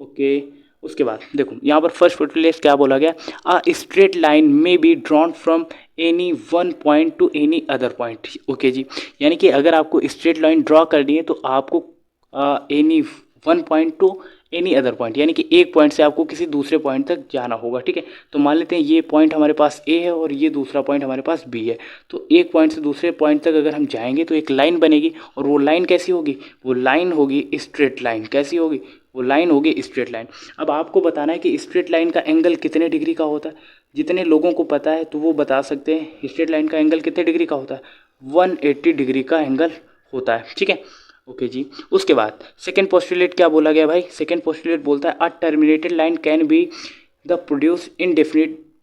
Speaker 1: ओके, उसके बाद देखो यहाँ पर फर्स्ट पोस्टुलेट क्या बोला गया, अ स्ट्रेट लाइन में be drawn from any one point to any other point, okay जी। यानी कि अगर आपको स्ट्रेट लाइन ड्रॉ करनी है तो आपको any one point to any other point, यानी कि एक पॉइंट से आपको किसी दूसरे पॉइंट तक जाना होगा, ठीक है। तो मान लेते हैं ये पॉइंट हमारे पास ए है और ये दूसरा पॉइंट हमारे पास बी है। तो एक पॉइंट से दूसरे पॉइंट तक अगर हम जाएंगे तो एक लाइन बनेगी, और वो लाइन कैसी होगी, वो लाइन होगी स्ट्रेट लाइन। कैसी होगी, वो लाइन होगी स्ट्रेट लाइन। अब आपको बताना है कि स्ट्रेट लाइन का एंगल कितने डिग्री का होता है। जितने लोगों को पता है तो वो बता सकते हैं स्ट्रेट लाइन का एंगल कितने डिग्री का होता है, 180 डिग्री का एंगल होता है, ठीक है। ओके जी, उसके बाद सेकेंड पोस्टुलेट क्या बोला गया भाई, सेकेंड पोस्टुलेट बोलता है a terminated line can be the produce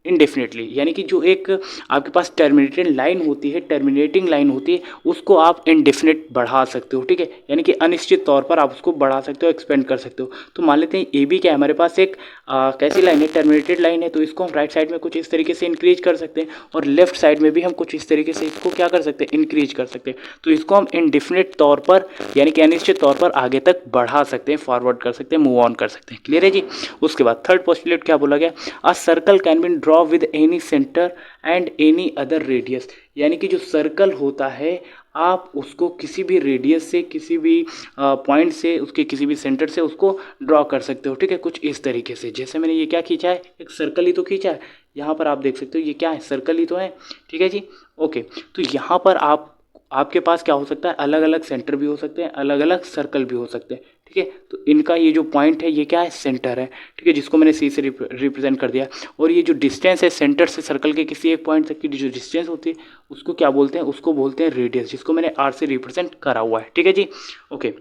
Speaker 1: indefinitely. यानी कि जो एक आपके पास टर्मिनेटेड लाइन होती है, टर्मिनेटिंग लाइन होती है, उसको आप इनडेफिनेट बढ़ा सकते हो, ठीक है। यानी कि अनिश्चित तौर पर आप उसको बढ़ा सकते हो, एक्सपेंड कर सकते हो। तो मान लेते हैं ए बी क्या है हमारे पास, एक कैसी लाइन है, टर्मिनेटेड लाइन है। तो इसको हम राइट साइड में कुछ इस तरीके से इंक्रीज कर सकते हैं, और लेफ्ट साइड में भी हम कुछ इस तरीके से इसको क्या कर सकते हैं, इंक्रीज कर सकते हैं। तो इसको हम इनडेफिनेट तौर पर, यानी कि अनिश्चित तौर पर आगे तक बढ़ा सकते हैं, फॉरवर्ड कर सकते हैं, मूव ऑन कर सकते हैं। क्लियर है जी। उसके बाद थर्ड पोस्टुलेट क्या बोला गया, a circle can be draw with any centre and any other radius. यानी कि जो सर्कल होता है आप उसको किसी भी रेडियस से, किसी भी पॉइंट से, उसके किसी भी सेंटर से उसको ड्रॉ कर सकते हो, ठीक है। कुछ इस तरीके से, जैसे मैंने ये क्या खींचा है, एक सर्कल ही तो खींचा है। यहाँ पर आप देख सकते हो ये क्या है, सर्कल ही तो है, ठीक है जी। ओके, तो यहाँ पर आपके पास क्या हो सकता है, अलग अलग सेंटर भी हो सकते हैं, अलग अलग सर्कल भी हो सकते हैं, ठीक है। तो इनका ये जो पॉइंट है ये क्या है, सेंटर है, ठीक है, जिसको मैंने सी से रिप्रेजेंट कर दिया। और ये जो डिस्टेंस है सेंटर से सर्कल के किसी एक पॉइंट तक की जो डिस्टेंस होती है उसको क्या बोलते हैं, उसको बोलते हैं रेडियस, जिसको मैंने आर से रिप्रेजेंट करा हुआ है, ठीक है जी। ओके,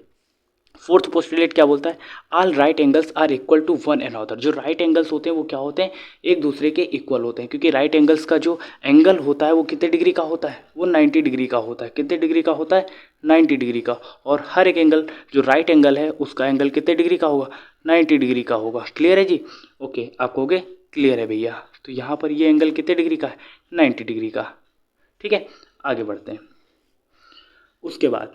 Speaker 1: फोर्थ पोस्टुलेट क्या बोलता है, all right angles are equal to one another. जो राइट एंगल्स होते हैं वो क्या होते हैं, एक दूसरे के इक्वल होते हैं, क्योंकि राइट एंगल्स का जो एंगल होता है वो कितने डिग्री का होता है, वो 90 डिग्री का होता है। कितने डिग्री का होता है, 90 डिग्री का। और हर एक एंगल जो राइट एंगल है उसका एंगल कितने डिग्री का होगा, 90 डिग्री का होगा। क्लियर है जी। ओके, आप कहोगे क्लियर है भैया, तो यहाँ पर ये एंगल कितने डिग्री का है, 90 डिग्री का, ठीक है। आगे बढ़ते हैं। उसके बाद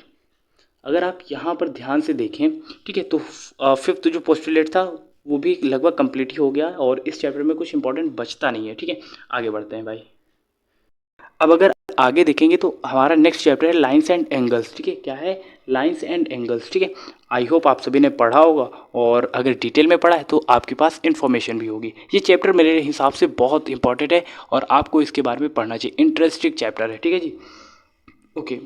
Speaker 1: अगर आप यहाँ पर ध्यान से देखें, ठीक है, तो फिफ्थ जो पोस्टुलेट था वो भी लगभग कंप्लीट ही हो गया, और इस चैप्टर में कुछ इंपॉर्टेंट बचता नहीं है, ठीक है। आगे बढ़ते हैं भाई। अब अगर आगे देखेंगे तो हमारा नेक्स्ट चैप्टर है लाइंस एंड एंगल्स, ठीक है। क्या है, लाइंस एंड एंगल्स, ठीक है। आई होप आप सभी ने पढ़ा होगा, और अगर डिटेल में पढ़ा है तो आपके पास इन्फॉर्मेशन भी होगी। ये चैप्टर मेरे हिसाब से बहुत इंपॉर्टेंट है और आपको इसके बारे में पढ़ना चाहिए, इंटरेस्टिंग चैप्टर है, ठीक है जी। ओके,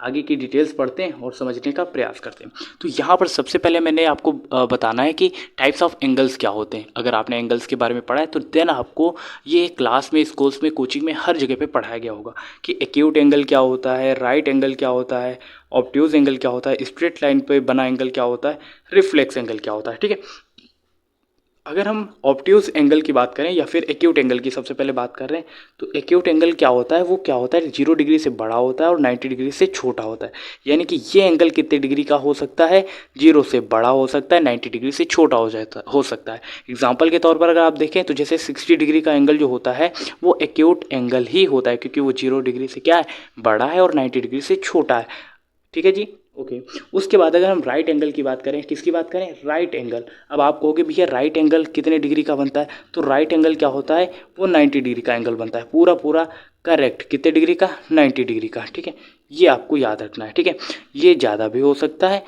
Speaker 1: आगे की डिटेल्स पढ़ते हैं और समझने का प्रयास करते हैं। तो यहाँ पर सबसे पहले मैंने आपको बताना है कि टाइप्स ऑफ एंगल्स क्या होते हैं। अगर आपने एंगल्स के बारे में पढ़ा है तो देन आपको ये क्लास में, स्कूल्स में, कोचिंग में हर जगह पे पढ़ाया गया होगा कि एक्यूट एंगल क्या होता है, राइट एंगल क्या होता है, ऑब्ट्यूज एंगल क्या होता है, स्ट्रेट लाइन पे बना एंगल क्या होता है, रिफ्लेक्स एंगल क्या होता है। ठीक है, अगर हम ऑब्ट्यूज एंगल की बात करें या फिर एक्यूट एंगल की सबसे पहले बात कर रहे हैं, तो एक्यूट एंगल क्या होता है, वो क्या होता है, 0 डिग्री से बड़ा होता है और 90 डिग्री से छोटा होता है। यानी कि ये एंगल कितने डिग्री का हो सकता है, 0 से बड़ा हो सकता है, 90 डिग्री से छोटा हो सकता है। एग्जाम्पल के तौर पर अगर आप देखें तो जैसे 60 डिग्री का एंगल जो होता है वो एक्यूट एंगल ही होता है, क्योंकि वो 0 डिग्री से क्या है, बड़ा है, और 90 डिग्री से छोटा है। ठीक है जी, ओके। उसके बाद अगर हम राइट एंगल की बात करें, किसकी बात करें, राइट एंगल। अब आप कहोगे भैया राइट एंगल कितने डिग्री का बनता है, तो राइट एंगल क्या होता है, वो 90 डिग्री का एंगल बनता है, पूरा पूरा करेक्ट। कितने डिग्री का, 90 डिग्री का। ठीक है, ये आपको याद रखना है। ठीक है, ये ज़्यादा भी हो सकता है,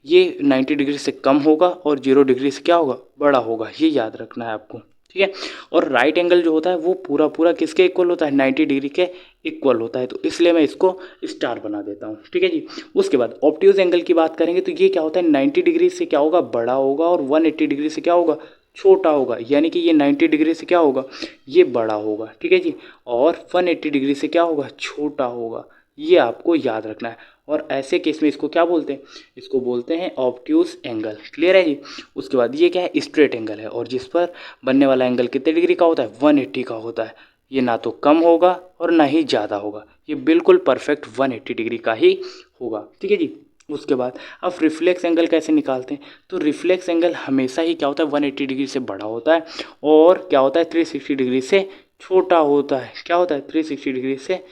Speaker 1: ये 90 डिग्री से कम होगा, और 0 डिग्री से क्या होगा, बड़ा होगा, ये याद रखना है आपको। ठीक है, और राइट एंगल जो होता है वो पूरा पूरा किसके इक्वल होता है, 90 डिग्री के इक्वल होता है, तो इसलिए मैं इसको स्टार बना देता हूँ। ठीक है जी। उसके बाद ऑब्ट्यूज एंगल की बात करेंगे तो ये क्या होता है, 90 डिग्री से क्या होगा, बड़ा होगा, और 180 डिग्री से क्या होगा, छोटा होगा। यानी कि ये 90 डिग्री से क्या होगा, ये बड़ा होगा। ठीक है जी, और 180 डिग्री से क्या होगा, छोटा होगा। ये आपको याद रखना है, और ऐसे केस में इसको क्या बोलते हैं, इसको बोलते हैं ऑब्ट्यूज एंगल। क्लियर है जी। उसके बाद ये क्या है, स्ट्रेट एंगल है, और जिस पर बनने वाला एंगल कितने डिग्री का होता है, 180 का होता है। ये ना तो कम होगा और ना ही ज़्यादा होगा, ये बिल्कुल परफेक्ट 180 डिग्री का ही होगा। ठीक है जी। उसके बाद अब रिफ्लेक्स एंगल कैसे निकालते हैं, तो रिफ्लेक्स एंगल हमेशा ही क्या होता है, 180 डिग्री से बड़ा होता है, और क्या होता है, 360 डिग्री से छोटा होता है। क्या होता है, 360 डिग्री से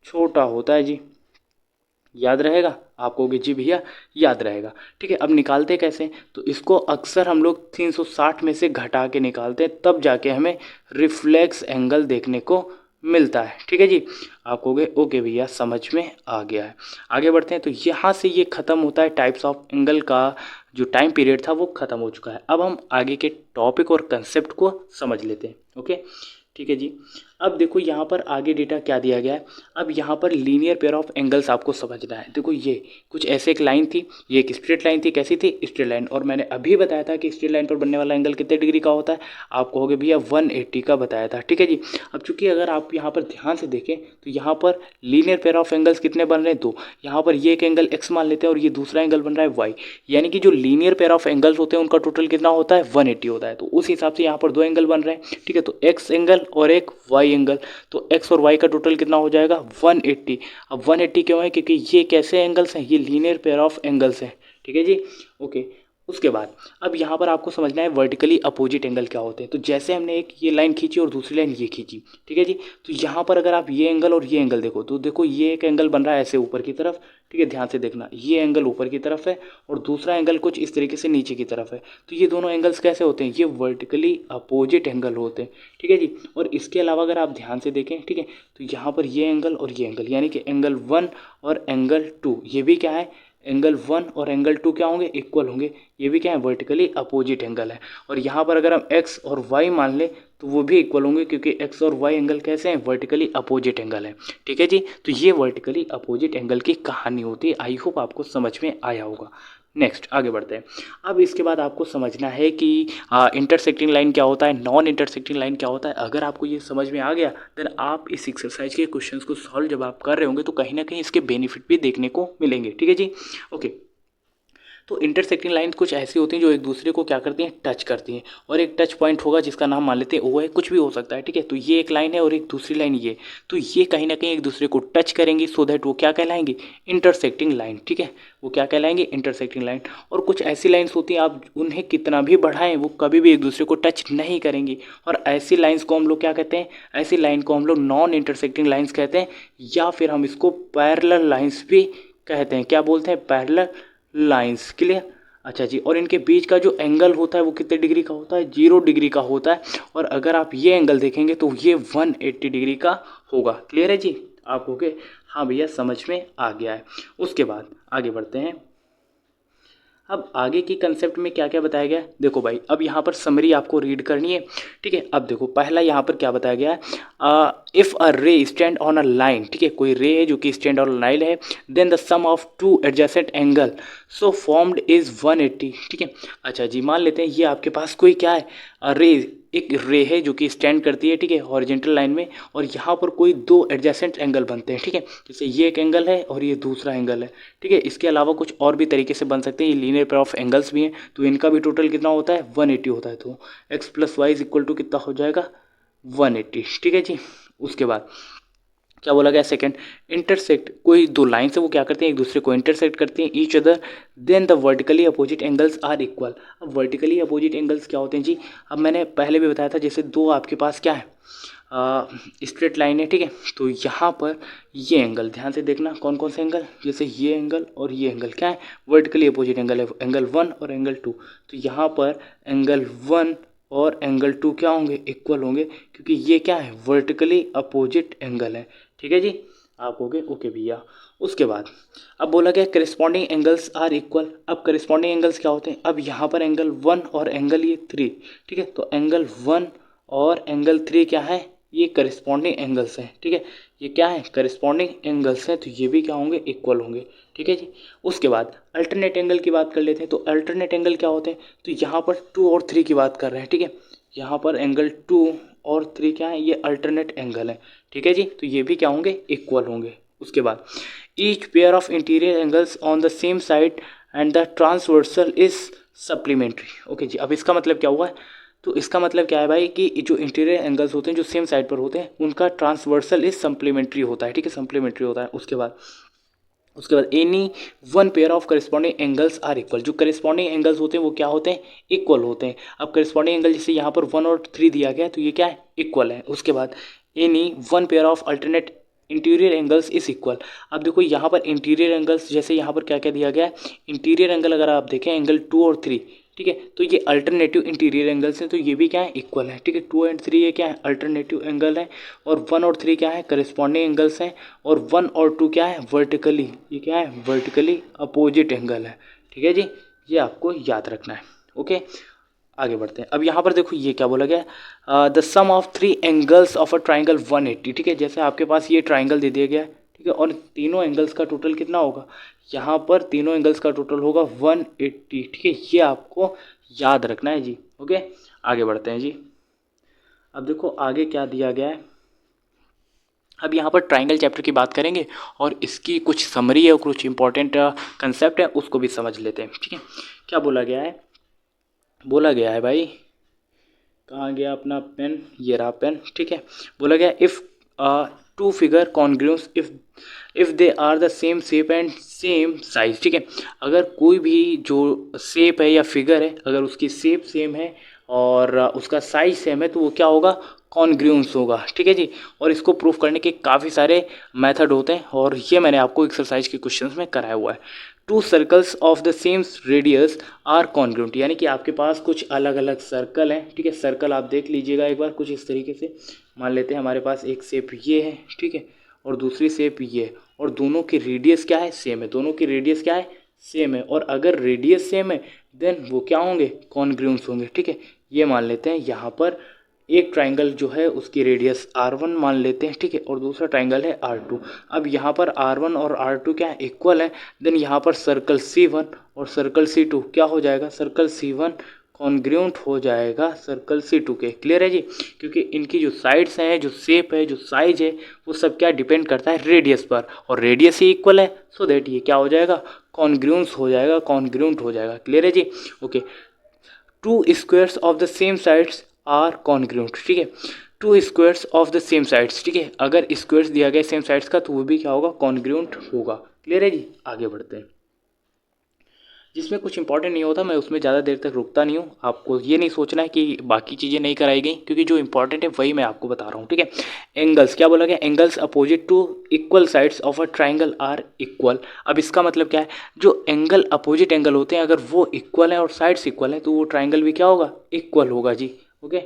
Speaker 1: छोटा होता है जी। याद रहेगा, आप कहोगे जी भैया याद रहेगा। ठीक है, अब निकालते कैसे, तो इसको अक्सर हम लोग 360 में से घटा के निकालते हैं, तब जाके हमें रिफ्लेक्स एंगल देखने को मिलता है। ठीक है जी, आप कहोगे ओके भैया समझ में आ गया है। आगे बढ़ते हैं, तो यहाँ से ये ख़त्म होता है टाइप्स ऑफ एंगल का जो टाइम पीरियड था वो ख़त्म हो चुका है। अब हम आगे के टॉपिक और कंसेप्ट को समझ लेते हैं। ओके, ठीक है जी। अब देखो यहाँ पर आगे डेटा क्या दिया गया है। अब यहाँ पर लीनियर पेयर ऑफ एंगल्स आपको समझना है। देखो ये कुछ ऐसे एक लाइन थी, ये एक स्ट्रेट लाइन थी, कैसी थी, स्ट्रेट लाइन, और मैंने अभी बताया था कि स्ट्रेट लाइन पर बनने वाला एंगल कितने डिग्री का होता है, आप कहोगे भैया 180 का बताया था। ठीक है जी। अब चूंकि अगर आप यहाँ पर ध्यान से देखें तो यहाँ पर लीनियर पेयर ऑफ एंगल्स कितने बन रहे हैं, दो। यहाँ पर ये एक एंगल एक्स मान लेते हैं और ये दूसरा एंगल बन रहा है वाई, यानी कि जो लीनियर पेयर ऑफ एंगल्स होते हैं उनका टोटल कितना होता है, 180 होता है। तो उस हिसाब से यहाँ पर दो एंगल बन रहे हैं। ठीक है, तो एक्स एंगल और एक वाई एंगल, तो एक्स और वाई का टोटल कितना हो जाएगा, 180। अब 180 क्यों है, क्योंकि ये कैसे एंगल्स हैं, ये लीनियर पेयर ऑफ एंगल्स हैं। ठीक है जी, ओके। उसके बाद अब यहाँ पर आपको समझना है वर्टिकली अपोजिट एंगल क्या होते हैं। तो जैसे हमने एक ये लाइन खींची और दूसरी लाइन ये खींची, ठीक है जी, तो यहाँ पर अगर आप ये एंगल और ये एंगल देखो, तो देखो ये एक एंगल बन रहा है ऐसे ऊपर की तरफ। ठीक है, ध्यान से देखना, ये एंगल ऊपर की तरफ है और दूसरा एंगल कुछ इस तरीके से नीचे की तरफ है। तो ये दोनों एंगल्स कैसे होते हैं, ये वर्टिकली अपोजिट एंगल होते हैं। ठीक है जी। और इसके अलावा अगर आप ध्यान से देखें, ठीक है, तो यहाँ पर ये एंगल और ये एंगल, यानी कि एंगल 1 और एंगल 2, ये भी क्या है, एंगल 1 और एंगल 2 क्या होंगे, इक्वल होंगे। ये भी क्या है, वर्टिकली अपोजिट एंगल है। और यहाँ पर अगर हम एक्स और वाई मान लें तो वो भी इक्वल होंगे, क्योंकि एक्स और वाई एंगल कैसे हैं, वर्टिकली अपोजिट एंगल है। ठीक है जी, तो ये वर्टिकली अपोजिट एंगल की कहानी होती है। आई होप आपको समझ में आया होगा। नेक्स्ट आगे बढ़ते हैं। अब इसके बाद आपको समझना है कि इंटरसेक्टिंग लाइन क्या होता है, नॉन इंटरसेक्टिंग लाइन क्या होता है। अगर आपको ये समझ में आ गया देन आप इस एक्सरसाइज के क्वेश्चंस को सॉल्व जब आप कर रहे होंगे तो कहीं ना कहीं इसके बेनिफिट भी देखने को मिलेंगे। ठीक है जी, ओके। तो इंटरसेक्टिंग लाइन कुछ ऐसी होती हैं जो एक दूसरे को क्या करती हैं, टच करती हैं, और एक टच पॉइंट होगा जिसका नाम मान लेते हैं ओ है, कुछ भी हो सकता है। ठीक है, तो ये एक लाइन है और एक दूसरी लाइन ये, तो ये कहीं ना कहीं एक दूसरे को टच करेंगी, सो दैट वो क्या कहलाएंगी, इंटरसेक्टिंग लाइन। ठीक है, वो क्या कहलाएंगे, इंटरसेक्टिंग लाइन। और कुछ ऐसी लाइन्स होती हैं आप उन्हें कितना भी बढ़ाएं वो कभी भी एक दूसरे को टच नहीं करेंगी, और ऐसी लाइन्स को हम लोग क्या कहते हैं, ऐसी लाइन को हम लोग नॉन इंटरसेक्टिंग लाइन्स कहते हैं, या फिर हम इसको पैरेलल लाइन्स भी कहते हैं। क्या बोलते हैं, पैरेलल लाइन्स। क्लियर, अच्छा जी। और इनके बीच का जो एंगल होता है वो कितने डिग्री का होता है, 0 डिग्री का होता है, और अगर आप ये एंगल देखेंगे तो ये 180 डिग्री का होगा। क्लियर है जी, आप कहोगे हाँ भैया समझ में आ गया है। उसके बाद आगे बढ़ते हैं। अब आगे की कंसेप्ट में क्या क्या बताया गया है देखो भाई, अब यहाँ पर समरी आपको रीड करनी है, ठीक है। अब देखो पहला यहाँ पर क्या बताया गया है, इफ़ अ रे स्टैंड ऑन अ लाइन, ठीक है, कोई रे है जो कि स्टैंड ऑन लाइन है, then the sum of two adjacent angle so formed is 180, ठीक है। अच्छा जी, मान लेते हैं ये आपके पास कोई क्या है, रे, एक रे है जो कि स्टैंड करती है, ठीक है, हॉरिजेंटल लाइन में, और यहाँ पर कोई दो एडजेसेंट एंगल बनते हैं, ठीक है। जैसे ये एक एंगल है और ये दूसरा एंगल है, ठीक है। इसके अलावा कुछ और भी तरीके से बन सकते हैं, ये लीनियर पेयर ऑफ एंगल्स भी हैं, तो इनका भी टोटल कितना होता है 180 होता है। तो x plus Y is equal to कितना हो जाएगा 180, ठीक है जी। उसके बाद क्या बोला गया सेकंड, इंटरसेक्ट, कोई दो लाइन से वो क्या करते हैं एक दूसरे को इंटरसेक्ट करते हैं each other, then the vertically opposite angles are equal. अब वर्टिकली अपोजिट एंगल्स क्या होते हैं जी, अब मैंने पहले भी बताया था, जैसे दो आपके पास क्या है स्ट्रेट लाइन है, ठीक है, तो यहाँ पर ये एंगल ध्यान से देखना कौन कौन से एंगल, जैसे ये एंगल और ये एंगल क्या है वर्टिकली अपोजिट एंगल है, एंगल 1 और एंगल 2, तो यहाँ पर एंगल 1 और एंगल 2 क्या होंगे इक्वल होंगे, क्योंकि ये क्या है वर्टिकली अपोजिट एंगल है, ठीक है जी। आप हो गए ओके भैया। उसके बाद अब बोला गया करिस्पॉन्डिंग एंगल्स आर इक्वल। अब करिस्पॉन्डिंग एंगल्स क्या होते हैं, अब यहाँ पर एंगल 1 और एंगल ये 3, ठीक है, तो एंगल 1 और एंगल 3 क्या है, ये करिस्पॉन्डिंग एंगल्स हैं, ठीक है, ये क्या है करिस्पॉन्डिंग एंगल्स हैं, तो ये भी क्या होंगे इक्वल होंगे, ठीक है जी। उसके बाद अल्टरनेट एंगल की बात कर लेते हैं, तो अल्टरनेट एंगल क्या होते हैं, तो यहाँ पर 2 और 3 की बात कर रहे हैं, ठीक है, यहाँ पर एंगल 2 और 3 क्या है ये अल्टरनेट एंगल है, ठीक है जी, तो ये भी क्या होंगे इक्वल होंगे। उसके बाद each pair of interior angles on the same side and the transversal is supplementary. Okay जी, अब इसका मतलब क्या हुआ है, तो इसका मतलब क्या है भाई कि जो इंटीरियर एंगल्स होते हैं जो सेम साइड पर होते हैं उनका ट्रांसवर्सल इज सप्लीमेंट्री होता है, ठीक है, सप्लीमेंट्री होता है। उसके बाद any one pair of corresponding angles are equal, जो करिस्पॉन्डिंग एंगल्स होते हैं वो क्या होते हैं इक्वल होते हैं। अब करिस्पॉन्डिंग एंगल जैसे यहाँ पर 1 और 3 दिया गया है तो ये क्या है इक्वल है। उसके बाद any one pair of alternate interior angles is equal. अब देखो यहाँ पर इंटीरियर एंगल्स जैसे यहाँ पर क्या क्या दिया गया है, इंटीरियर एंगल अगर आप देखें एंगल 2 और 3, ठीक है, तो ये अल्टरनेटिव इंटीरियर एंगल्स हैं, तो ये भी क्या है इक्वल है, ठीक है। 2 एंड 3 ये क्या है अल्टरनेटिव एंगल है, और 1 और 3 क्या है करिस्पॉन्डिंग एंगल्स हैं, और 1 और 2 क्या है वर्टिकली, ये क्या है वर्टिकली अपोजिट एंगल है, ठीक है जी, ये आपको याद रखना है। ओके, आगे बढ़ते हैं। अब यहाँ पर देखो ये क्या बोला गया, the sum of 3 angles of a triangle 180, ठीक है, जैसे आपके पास ये ट्राइंगल दे दिया गया है, ठीक है, और तीनों एंगल्स का टोटल कितना होगा, यहाँ पर तीनों एंगल्स का टोटल होगा 180, ठीक है, ये आपको याद रखना है जी। ओके, आगे बढ़ते हैं जी। अब देखो आगे क्या दिया गया है, अब यहाँ पर ट्राइंगल चैप्टर की बात करेंगे और इसकी कुछ समरी है और कुछ इंपॉर्टेंट कंसेप्ट है उसको भी समझ लेते हैं, ठीक है। क्या बोला गया है, बोला गया है भाई, कहाँ गया अपना पेन, ये रहा पेन, ठीक है। बोला गया if two figure congruence if they are the same shape and same size, ठीक है, अगर कोई भी जो शेप है या फिगर है अगर उसकी शेप सेम है और उसका साइज सेम है तो वो क्या होगा कॉन्ग्रुएंस होगा, ठीक है जी। और इसको प्रूफ करने के काफ़ी सारे मेथड होते हैं और ये मैंने आपको एक्सरसाइज के क्वेश्चंस में कराया हुआ है। Two circles of the same radius are congruent, यानी कि आपके पास कुछ अलग अलग सर्कल हैं, ठीक है, सर्कल आप देख लीजिएगा एक बार कुछ इस तरीके से, मान लेते हैं हमारे पास एक शेप ये है, ठीक है, और दूसरी शेप ये है, और दोनों की रेडियस क्या है सेम है, दोनों की रेडियस क्या है सेम है, और अगर रेडियस सेम है देन वो क्या होंगे कॉन्ग्रुएंस होंगे, ठीक है। ये मान लेते हैं यहाँ पर एक ट्राइंगल जो है उसकी रेडियस r1 मान लेते हैं, ठीक है, और दूसरा ट्राइंगल है r2। अब यहाँ पर r1 और r2 क्या है इक्वल है, देन यहाँ पर सर्कल C1 और सर्कल C2 क्या हो जाएगा, सर्कल C1 कॉन्ग्रुएंट हो जाएगा सर्कल C2 के। क्लियर है जी, क्योंकि इनकी जो साइड्स हैं जो शेप है जो साइज है वो सब क्या डिपेंड करता है रेडियस पर, और रेडियस ही इक्वल है, सो दैट ये क्या हो जाएगा कॉन्ग्रुएंस हो जाएगा, कॉन्ग्रुएंट हो जाएगा। क्लियर है जी, okay. Two squares of the same sides are congruent, ठीक है, two squares of the same sides, ठीक है, अगर स्क्वायर्स दिया गया सेम साइड्स का तो वो भी क्या होगा कॉन्ग्रुएंट होगा। क्लियर है जी, आगे बढ़ते हैं। जिसमें कुछ इंपॉर्टेंट नहीं होता मैं उसमें ज़्यादा देर तक रुकता नहीं हूँ, आपको ये नहीं सोचना है कि बाकी चीज़ें नहीं कराई गई, क्योंकि जो इंपॉर्टेंट है वही मैं आपको बता रहा हूँ, ठीक है। एंगल्स क्या बोला गया, angles opposite to equal sides of a triangle are equal. अब इसका मतलब क्या है, जो एंगल अपोजिट एंगल होते हैं अगर वो इक्वल है और साइड्स इक्वल है तो वो ट्राइंगल भी क्या होगा इक्वल होगा जी। ओके,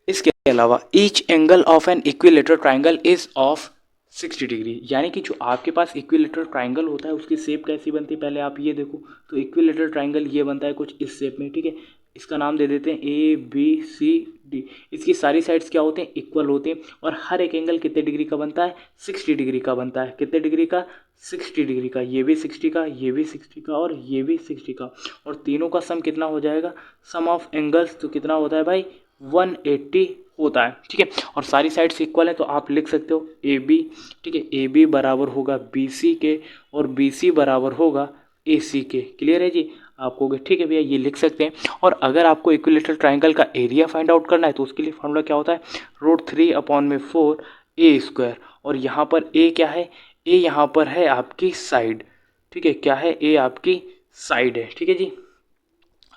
Speaker 1: इसके अलावा each angle of an equilateral triangle is of 60 degree. यानी कि जो आपके पास इक्विलेटरल ट्राइंगल होता है उसकी शेप कैसी बनती है, पहले आप ये देखो। तो इक्विलेटरल ट्राइंगल ये बनता है कुछ इस शेप में, ठीक है। इसका नाम दे देते हैं ABCD। इसकी सारी साइड्स क्या होते हैं, इक्वल होते हैं। और हर एक एंगल कितने डिग्री का बनता है, 60 डिग्री का बनता है। कितने डिग्री का, 60 डिग्री का। ये भी 60 का, ये भी 60 का और ये भी 60 का। और तीनों का सम कितना हो जाएगा, सम ऑफ एंगल्स तो कितना होता है भाई, 180 होता है, ठीक है। और सारी साइड्स इक्वल है तो आप लिख सकते हो AB, ठीक है। AB बराबर होगा BC के और BC बराबर होगा AC के। क्लियर है जी, आप कहोगे ठीक है भैया ये लिख सकते हैं। और अगर आपको इक्विलेटरल ट्राइंगल का एरिया फाइंड आउट करना है तो उसके लिए फॉर्मूला क्या होता है, √3/4 A²। और यहाँ पर A क्या है, A यहाँ पर है आपकी साइड, ठीक है। क्या है, A आपकी साइड है, ठीक है जी।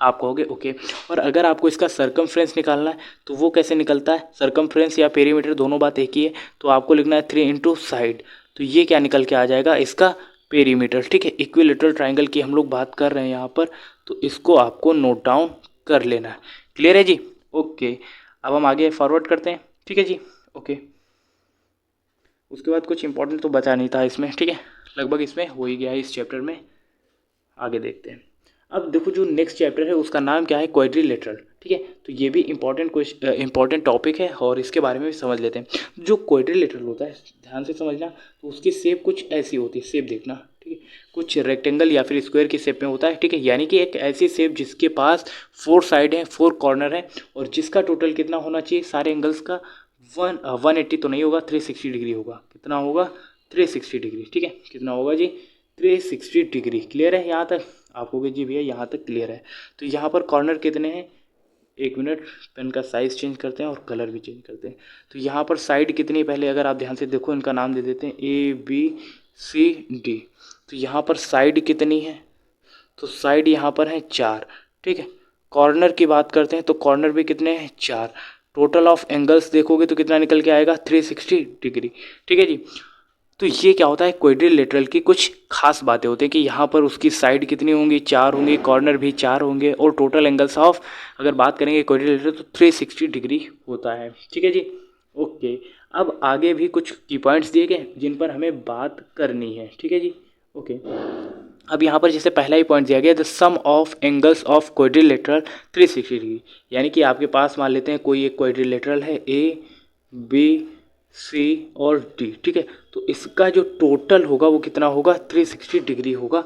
Speaker 1: आप कहोगे ओके। और अगर आपको इसका सरकमफ्रेंस निकालना है तो वो कैसे निकलता है, सरकमफ्रेंस या पेरीमीटर दोनों बात एक ही है। तो आपको लिखना है 3 इंटू साइड। तो ये क्या निकल के आ जाएगा, इसका पेरीमीटर, ठीक है। इक्विलेटरल ट्राइंगल की हम लोग बात कर रहे हैं यहाँ पर, तो इसको आपको नोट डाउन कर लेना है। क्लियर है जी, ओके। अब हम आगे फॉरवर्ड करते हैं, ठीक है जी, ओके। उसके बाद कुछ इंपॉर्टेंट तो बचा नहीं था इसमें, ठीक है। लगभग इसमें हो ही गया है इस चैप्टर में। आगे देखते हैं। अब देखो जो नेक्स्ट चैप्टर है उसका नाम क्या है, क्वाड्रिलेटरल, ठीक है। तो ये भी इंपॉर्टेंट टॉपिक है और इसके बारे में भी समझ लेते हैं। जो क्वाड्रिलेटरल होता है ध्यान से समझना, तो उसकी शेप कुछ ऐसी होती है, शेप देखना, ठीक है। कुछ रेक्टेंगल या फिर स्क्वायर की शेप में होता है, ठीक है। यानी कि एक ऐसी शेप जिसके पास 4 साइड हैं, 4 कॉर्नर हैं और जिसका टोटल कितना होना चाहिए सारे एंगल्स का, 180 तो नहीं होगा, 360 डिग्री होगा। कितना होगा, 360 डिग्री, ठीक है। कितना होगा जी, 360 डिग्री। क्लियर है यहाँ तक, आप कहोगे जी भैया यहाँ तक क्लियर है। तो यहाँ पर कॉर्नर कितने हैं, एक मिनट, पेन का साइज़ चेंज करते हैं और कलर भी चेंज करते हैं। तो यहाँ पर साइड कितनी, पहले अगर आप ध्यान से देखो इनका नाम दे देते हैं ABCD। तो यहाँ पर साइड कितनी है, तो साइड यहाँ पर है 4, ठीक है। कॉर्नर की बात करते हैं तो कॉर्नर भी कितने हैं, 4। टोटल ऑफ एंगल्स देखोगे तो कितना निकल के आएगा, 360 डिग्री, ठीक है जी। तो ये क्या होता है, क्वाड्रिलेटरल की कुछ खास बातें होती हैं कि यहाँ पर उसकी साइड कितनी होंगी, 4 होंगी, कॉर्नर भी 4 होंगे और टोटल एंगल्स ऑफ अगर बात करेंगे क्वाड्रिलेटरल तो 360 डिग्री होता है, ठीक है जी, ओके। अब आगे भी कुछ की पॉइंट्स दिए गए जिन पर हमें बात करनी है, ठीक है जी, ओके। अब यहाँ पर जैसे पहला ही पॉइंट दिया गया, the sum of angles of quadrilateral 360 degree. यानी कि आपके पास मान लेते हैं कोई एक क्वाड्रिलेटरल है ABC और D, ठीक है। तो इसका जो टोटल होगा वो कितना होगा, 360 डिग्री होगा,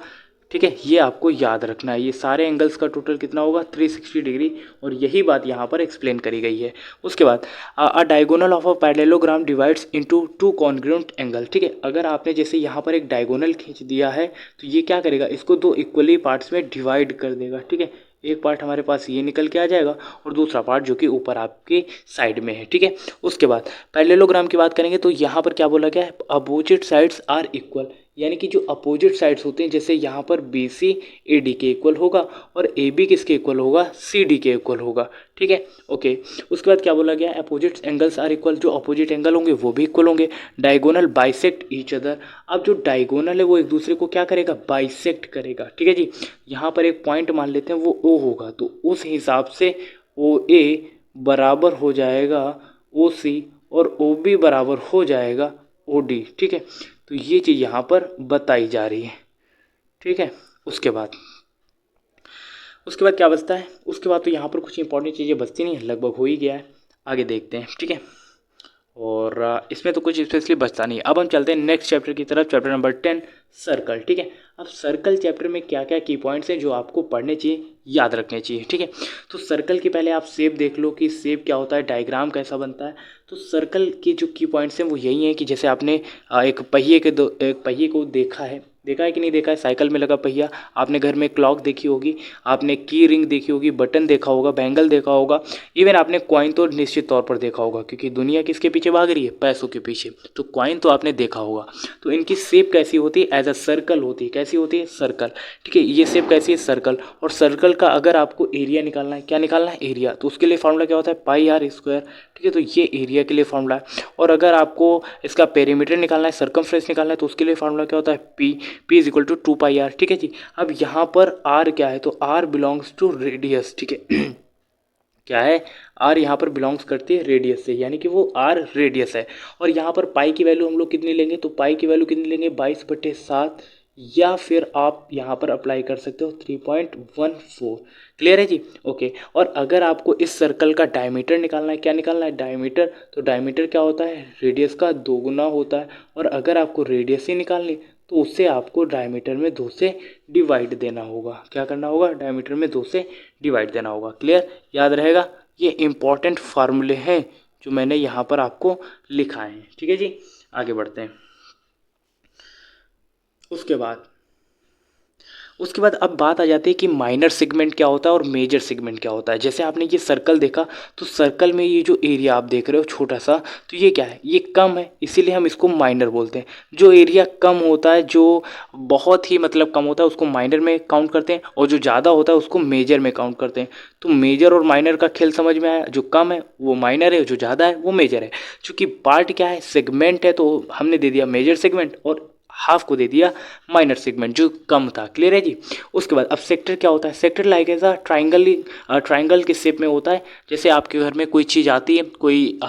Speaker 1: ठीक है। ये आपको याद रखना है, ये सारे एंगल्स का टोटल कितना होगा, 360 डिग्री। और यही बात यहाँ पर एक्सप्लेन करी गई है। उसके बाद अ diagonal of a parallelogram divides into 2 congruent angle, ठीक है। अगर आपने जैसे यहाँ पर एक डायगोनल खींच दिया है तो ये क्या करेगा, इसको 2 इक्वली पार्ट्स में डिवाइड कर देगा, ठीक है। एक पार्ट हमारे पास ये निकल के आ जाएगा और दूसरा पार्ट जो कि ऊपर आपके साइड में है, ठीक है। उसके बाद पैरेललोग्राम की बात करेंगे तो यहाँ पर क्या बोला गया है, अपोजिट साइड्स आर इक्वल। यानी कि जो अपोजिट साइड्स होते हैं, जैसे यहाँ पर BC AD के इक्वल होगा और AB किसके इक्वल होगा, CD के इक्वल होगा, ठीक है, ओके। उसके बाद क्या बोला गया, अपोजिट एंगल्स आर इक्वल, जो अपोजिट एंगल होंगे वो भी इक्वल होंगे। Diagonal bisect each other. अब जो डायगोनल है वो एक दूसरे को क्या करेगा, बाइसेक्ट करेगा, ठीक है जी। यहाँ पर एक पॉइंट मान लेते हैं वो O होगा, तो उस हिसाब से OA बराबर हो जाएगा OC और OB बराबर हो जाएगा OD, ठीक है। तो ये चीज़ यहाँ पर बताई जा रही है, ठीक है। उसके बाद क्या बचता है, उसके बाद तो यहाँ पर कुछ इंपॉर्टेंट चीज़ें बचती नहीं है, लगभग हो ही गया है। आगे देखते हैं, ठीक है। और इसमें तो कुछ स्पेशली बचता नहीं है। अब हम चलते हैं नेक्स्ट चैप्टर की तरफ, चैप्टर नंबर 10 सर्कल, ठीक है। अब सर्कल चैप्टर में क्या क्या की पॉइंट्स हैं जो आपको पढ़ने चाहिए, याद रखने चाहिए, ठीक है। तो सर्कल की पहले आप शेप देख लो कि शेप क्या होता है, डायग्राम कैसा बनता है। तो सर्कल के जो की पॉइंट्स हैं वो यही हैं कि जैसे आपने एक पहिए को देखा है कि नहीं देखा है, साइकिल में लगा पहिया, आपने घर में क्लॉक देखी होगी, आपने की रिंग देखी होगी, बटन देखा होगा, बैंगल देखा होगा, इवन आपने कॉइन तो निश्चित तौर पर देखा होगा क्योंकि दुनिया किसके पीछे भाग रही है, पैसों के पीछे। तो कॉइन तो आपने देखा होगा। तो इनकी शेप कैसी होती है, एज अ सर्कल होती है। कैसी होती है, सर्कल, ठीक है। ये शेप कैसी है, सर्कल। और सर्कल का अगर आपको एरिया निकालना है, क्या निकालना है, एरिया, तो उसके लिए फॉर्मूला क्या होता है, πr², ठीक है। तो ये एरिया के लिए फॉर्मूला है। और अगर आपको इसका पेरीमीटर निकालना है, सर्कमफ्रेंस निकालना है, तो उसके लिए फॉर्मूला क्या होता है, p is equal to 2πr, ठीक है जी। अब यहाँ पर r क्या है, तो r बिलोंग्स टू रेडियस, ठीक है। क्या है, आर यहाँ पर बिलोंग्स करती है रेडियस से, यानी कि वो आर रेडियस है। और यहाँ पर पाई की वैल्यू हम लोग कितनी लेंगे, तो पाई की वैल्यू कितनी लेंगे 22/7, या फिर आप यहाँ पर अप्लाई कर सकते हो 3.14। क्लियर है जी। ओके। और अगर आपको इस सर्कल का डायमीटर निकालना है, क्या निकालना है, डायमीटर, तो डायमीटर क्या होता है, रेडियस का 2 गुना होता है। और अगर आपको रेडियस ही निकालनी तो उससे आपको डायमीटर में 2 से डिवाइड देना होगा। क्या करना होगा, डायमीटर में 2 से डिवाइड देना होगा। क्लियर, याद रहेगा। ये इंपॉर्टेंट फार्मूले हैं जो मैंने यहाँ पर आपको लिखाए हैं। ठीक है जी, आगे बढ़ते हैं। उसके बाद अब बात आ जाती है कि माइनर सेगमेंट क्या होता है और मेजर सेगमेंट क्या होता है। जैसे आपने ये सर्कल देखा, तो सर्कल में ये जो एरिया आप देख रहे हो छोटा सा, तो ये क्या है, ये कम है, इसीलिए हम इसको माइनर बोलते हैं। जो एरिया कम होता है, जो बहुत ही मतलब कम होता है, उसको माइनर में काउंट करते हैं, और जो ज़्यादा होता है उसको मेजर में काउंट करते हैं। तो मेजर और माइनर का खेल समझ में आया। जो कम है वो माइनर है, जो ज़्यादा है वो मेजर है। चूँकि पार्ट क्या है, सेगमेंट है, तो हमने दे दिया मेजर सेगमेंट, और हाफ को दे दिया माइनर सेगमेंट जो कम था। क्लियर है जी। उसके बाद अब सेक्टर क्या होता है, sector like as triangle, triangle के शेप में होता है। जैसे आपके घर में कोई चीज़ आती है, कोई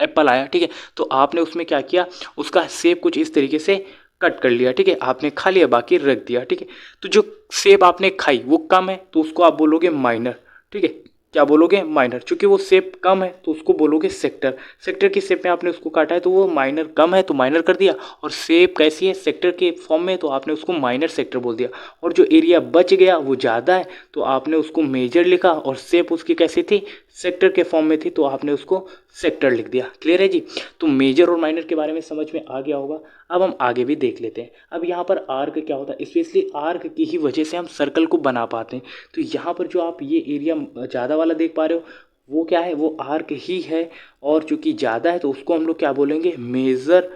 Speaker 1: एप्पल आया, ठीक है, तो आपने उसमें क्या किया, उसका शेप कुछ इस तरीके से कट कर लिया, ठीक है, आपने खा लिया, बाकी रख दिया, ठीक है। तो जो शेप आपने खाई वो कम है, तो उसको आप बोलोगे माइनर, ठीक है। क्या बोलोगे, माइनर। चूंकि वो शेप कम है तो उसको बोलोगे सेक्टर। सेक्टर की शेप में आपने उसको काटा है तो वो माइनर कम है तो माइनर कर दिया, और शेप कैसी है, सेक्टर के फॉर्म में, तो आपने उसको माइनर सेक्टर बोल दिया। और जो एरिया बच गया वो ज़्यादा है तो आपने उसको मेजर लिखा, और शेप उसकी कैसी थी, सेक्टर के फॉर्म में थी, तो आपने उसको सेक्टर लिख दिया। क्लियर है जी। तो मेजर और माइनर के बारे में समझ में आ गया होगा। अब हम आगे भी देख लेते हैं। अब यहाँ पर आर्क क्या होता है, स्पेशली आर्क की ही वजह से हम सर्कल को बना पाते हैं। तो यहाँ पर जो आप ये एरिया ज़्यादा वाला देख पा रहे हो, वो क्या है, वो आर्क ही है। और चूंकि ज़्यादा है तो उसको हम लोग क्या बोलेंगे, मेजर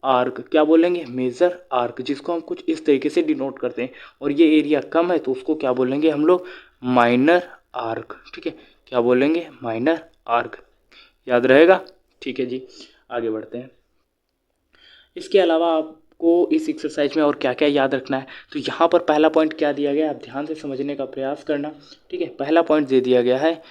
Speaker 1: आर्क। क्या बोलेंगे, मेजर आर्क, जिसको हम कुछ इस तरीके से डिनोट करते हैं। और ये एरिया कम है तो उसको क्या बोलेंगे हम लोग, माइनर आर्क। ठीक है, क्या बोलेंगे, माइनर आर्क। याद रहेगा। ठीक है जी, आगे बढ़ते हैं। इसके अलावा आपको इस एक्सरसाइज में और क्या क्या याद रखना है, तो यहाँ पर पहला पॉइंट क्या दिया गया है, आप ध्यान से समझने का प्रयास करना। ठीक है, पहला पॉइंट दे दिया गया है,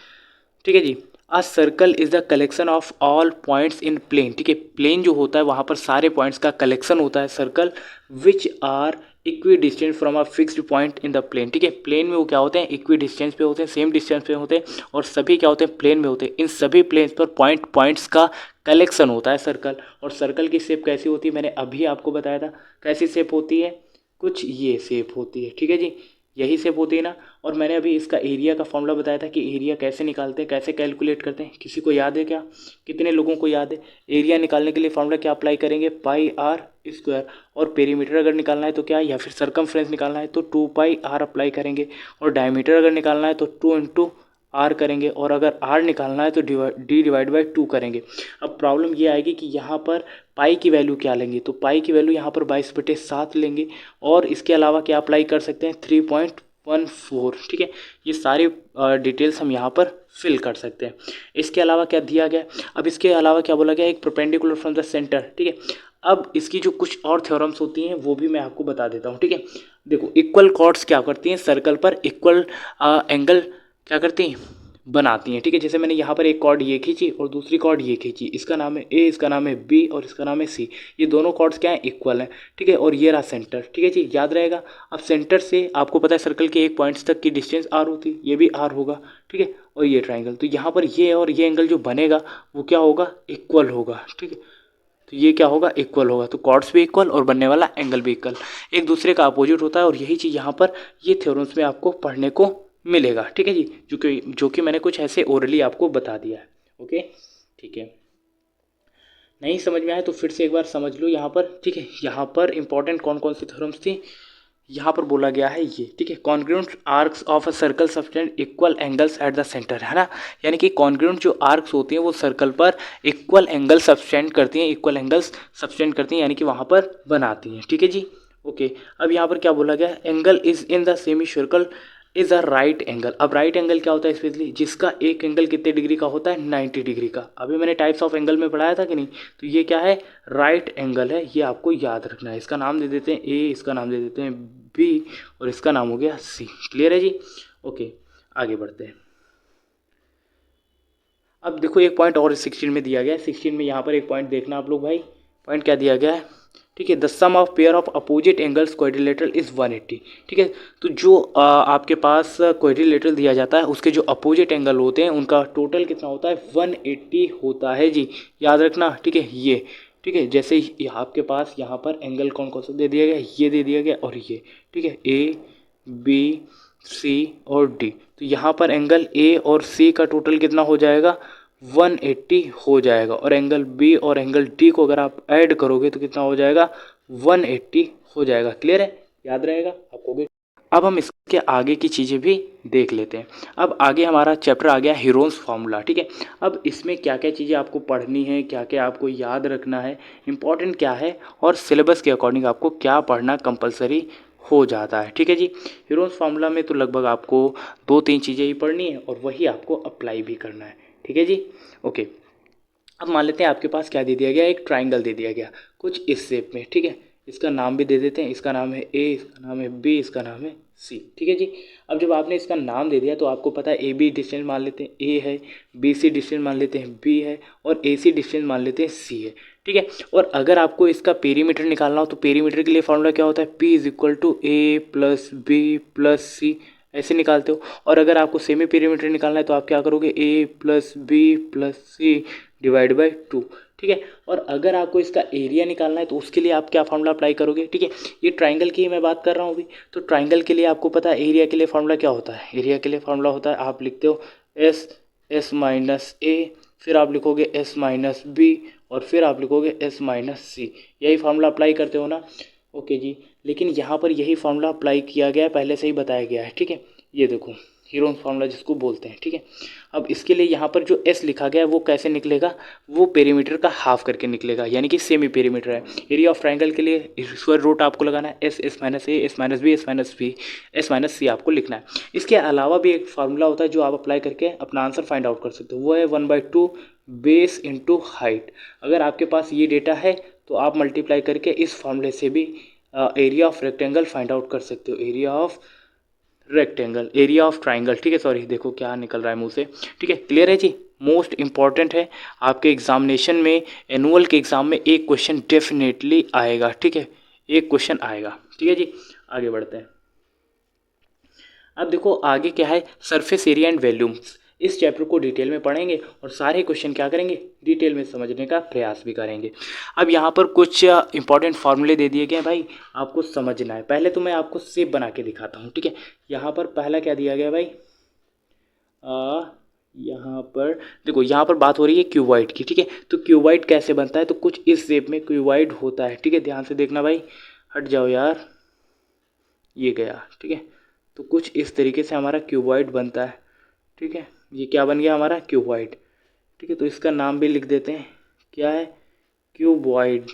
Speaker 1: ठीक है जी, a circle is the collection of all points in plane. ठीक है, प्लेन जो होता है वहाँ पर सारे पॉइंट्स का कलेक्शन होता है circle, which are equidistance from a fixed point in the plane. ठीक है, प्लेन में वो क्या होते हैं, इक्वी डिस्टेंस पे होते हैं, सेम डिस्टेंस पे होते हैं, और सभी क्या होते हैं, प्लेन में होते हैं। इन सभी प्लेन्स पर पॉइंट्स का कलेक्शन होता है सर्कल। और सर्कल की शेप कैसी होती है, मैंने अभी आपको बताया था कैसी शेप होती है, कुछ ये शेप होती है। ठीक है जी, यही शेप होती है ना। और मैंने अभी इसका एरिया का फॉर्मूला बताया था कि एरिया कैसे निकालते हैं, कैसे कैलकुलेट करते हैं, किसी को याद है क्या, कितने लोगों को याद है। एरिया निकालने के लिए फॉर्मूला क्या अप्लाई करेंगे, पाई आर स्क्वायर। और पेरीमीटर अगर निकालना है तो क्या, या फिर सरकमफ्रेंस निकालना है तो 2 पाई आर अप्लाई करेंगे। और डायमीटर अगर निकालना है तो 2 आर करेंगे। और अगर आर निकालना है तो d/2 करेंगे। अब प्रॉब्लम ये आएगी कि यहाँ पर पाई की वैल्यू क्या लेंगे, तो पाई की वैल्यू यहाँ पर 22/7 लेंगे। और इसके अलावा क्या अप्लाई कर सकते हैं, 3.14। ठीक है, ये सारी डिटेल्स हम यहाँ पर फिल कर सकते हैं। इसके अलावा क्या दिया गया, अब इसके अलावा क्या बोला गया, एक परपेंडिकुलर फ्रॉम द सेंटर। ठीक है, अब इसकी जो कुछ और थ्योरम्स होती हैं वो भी मैं आपको बता देता हूँ। ठीक है, देखो इक्वल कॉर्ड्स क्या करती हैं, सर्कल पर इक्वल एंगल क्या करती हैं, बनाती हैं। ठीक है, जैसे मैंने यहाँ पर एक कॉर्ड ये खींची और दूसरी कॉर्ड ये खींची, इसका नाम है ए, इसका नाम है बी, और इसका नाम है सी। ये दोनों कॉर्ड्स क्या हैं, इक्वल हैं। ठीक है, और ये रहा सेंटर। ठीक है जी, याद रहेगा। अब सेंटर से आपको पता है सर्कल के एक पॉइंट्स तक की डिस्टेंस आर होती है, ये भी आर होगा। ठीक है, और ये ट्राइंगल, तो यहाँ पर ये और ये एंगल जो बनेगा वो क्या होगा, इक्वल होगा। ठीक है, तो ये क्या होगा, इक्वल होगा। तो कॉर्ड्स भी इक्वल और बनने वाला एंगल भी इक्वल, एक दूसरे का अपोजिट होता है। और यही चीज़ यहाँ पर ये थ्योरम्स में आपको पढ़ने को मिलेगा। ठीक है जी, जो कि मैंने कुछ ऐसे ओरली आपको बता दिया है। ओके, ठीक है, नहीं समझ में आया तो फिर से एक बार समझ लो यहाँ पर। ठीक है, यहाँ पर इंपॉर्टेंट कौन कौन सी थ्योरम्स थी, यहाँ पर बोला गया है ये। ठीक है, congruent arcs of a circle subtend equal angles at the centre, है ना। यानी कि कॉन्ग्रुएंट जो आर्क्स होती हैं वो सर्कल पर इक्वल एंगल सबटेंड करती हैं, इक्वल एंगल्स सबटेंड करती हैं, यानी कि वहाँ पर बनाती हैं। ठीक है जी, ओके। अब यहाँ पर क्या बोला गया, angle is in the semi circle is a right angle. अब राइट एंगल क्या होता है, स्पेशली जिसका एक एंगल कितने डिग्री का होता है, 90 डिग्री का। अभी मैंने टाइप्स ऑफ एंगल में पढ़ाया था कि नहीं, तो ये क्या है, राइट एंगल है। ये आपको याद रखना है। इसका नाम दे देते हैं ए, इसका नाम दे देते हैं बी, और इसका नाम हो गया सी। क्लियर है जी, ओके, आगे बढ़ते हैं। अब देखो एक पॉइंट और 16 में दिया गया है। 16 में यहाँ पर एक पॉइंट देखना आप लोग भाई, पॉइंट क्या दिया गया है, ठीक है, the sum of pair of opposite angles quadrilateral is 180, ठीक है। तो जो आपके पास क्वाड्रिलेटरल दिया जाता है उसके जो अपोजिट एंगल होते हैं उनका टोटल कितना होता है, 180 होता है जी, याद रखना, ठीक है। ये ठीक है, जैसे ही आपके पास यहाँ पर एंगल कौन कौन सा दे दिया गया, ये दे दिया गया और ये, ठीक है, ए बी सी और डी। तो यहाँ पर एंगल ए और सी का टोटल कितना हो जाएगा, 180 हो जाएगा। और एंगल बी और एंगल डी को अगर आप ऐड करोगे तो कितना हो जाएगा, 180 हो जाएगा। क्लियर है, याद रहेगा आपको भी। अब हम इसके आगे की चीज़ें भी देख लेते हैं। अब आगे हमारा चैप्टर आ गया हीरोन्स फार्मूला, ठीक है। अब इसमें क्या क्या चीज़ें आपको पढ़नी है, क्या क्या आपको याद रखना है, इंपॉर्टेंट क्या है, और सिलेबस के अकॉर्डिंग आपको क्या पढ़ना कंपलसरी हो जाता है, ठीक है जी। हीरोन्स फार्मूला में तो लगभग आपको 2-3 चीज़ें ही पढ़नी है और वही आपको अप्लाई भी करना है, ठीक है जी। ओके, अब मान लेते हैं आपके पास क्या दे दिया गया, एक ट्राइंगल दे दिया गया कुछ इस शेप में, ठीक है। इसका नाम भी दे देते हैं, इसका नाम है ए, इसका नाम है बी, इसका नाम है सी, ठीक है जी। अब जब आपने इसका नाम दे दिया तो आपको पता है ए बी डिस्टेंस मान लेते हैं ए है, बी सी डिस्टेंस मान लेते हैं बी है, और ए सी डिस्टेंस मान लेते हैं सी है, ठीक है। और अगर आपको इसका पेरीमीटर निकालना हो तो पेरीमीटर के लिए फॉर्मूला क्या होता है, P is equal to A plus B plus C, ऐसे निकालते हो। और अगर आपको सेमी पेरीमीटर निकालना है तो आप क्या करोगे, A plus B plus C divide by 2, ठीक है। और अगर आपको इसका एरिया निकालना है तो उसके लिए आप क्या फार्मूला अप्लाई करोगे, ठीक है। ये ट्राइंगल की मैं बात कर रहा हूँ अभी, तो ट्राइंगल के लिए आपको पता है एरिया के लिए फार्मूला क्या होता है, एरिया के लिए फार्मूला होता है, आप लिखते हो एस माइनस ए, फिर आप लिखोगे एस माइनस बी, और फिर आप लिखोगे एस माइनस सी, यही फार्मूला अप्लाई करते हो ना। ओके जी, लेकिन यहाँ पर यही फार्मूला अप्लाई किया गया है, पहले से ही बताया गया है, ठीक है। ये देखो हीरोन फार्मूला जिसको बोलते हैं, ठीक है। अब इसके लिए यहाँ पर जो एस लिखा गया है वो कैसे निकलेगा, वो पेरीमीटर का हाफ करके निकलेगा, यानी कि सेमी पेरीमीटर है। एरिया ऑफ ट्राइंगल के लिए स्क्वायर रूट आपको लगाना है S, S minus A, S minus B, S minus B, S minus C आपको लिखना है। इसके अलावा भी एक फार्मूला होता है जो आप अप्लाई करके अपना आंसर फाइंड आउट कर सकते हो, वो है 1/2 बेस इंटू हाइट। अगर आपके पास ये डेटा है तो आप मल्टीप्लाई करके इस फार्मूले से भी area of rectangle find out कर सकते हो, area of rectangle, area of triangle, ठीक है। सॉरी देखो क्या निकल रहा है मुंह से, ठीक है। क्लियर है जी, मोस्ट इंपॉर्टेंट है आपके एग्जामिनेशन में, एनुअल के एग्जाम में एक क्वेश्चन डेफिनेटली आएगा, ठीक है, एक क्वेश्चन आएगा, ठीक है जी। आगे बढ़ते हैं। अब देखो आगे क्या है, सरफेस एरिया एंड वॉल्यूम्स। इस चैप्टर को डिटेल में पढ़ेंगे और सारे क्वेश्चन क्या करेंगे, डिटेल में समझने का प्रयास भी करेंगे। अब यहाँ पर कुछ इंपॉर्टेंट फार्मूले दे दिए गए हैं भाई, आपको समझना है। पहले तो मैं आपको शेप बना के दिखाता हूँ, ठीक है। यहाँ पर पहला क्या दिया गया भाई, यहाँ पर देखो, यहाँ पर बात हो रही है क्यूबॉइड की, ठीक है। तो क्यूबॉइड कैसे बनता है, तो कुछ इस शेप में क्यूबॉइड होता है, ठीक है। ध्यान से देखना भाई, हट जाओ यार, ये गया, ठीक है। तो कुछ इस तरीके से हमारा क्यूबॉइड बनता है, ठीक है। ये क्या बन गया हमारा, क्यूबॉइड, ठीक है। तो इसका नाम भी लिख देते हैं, क्या है, क्यूबॉइड,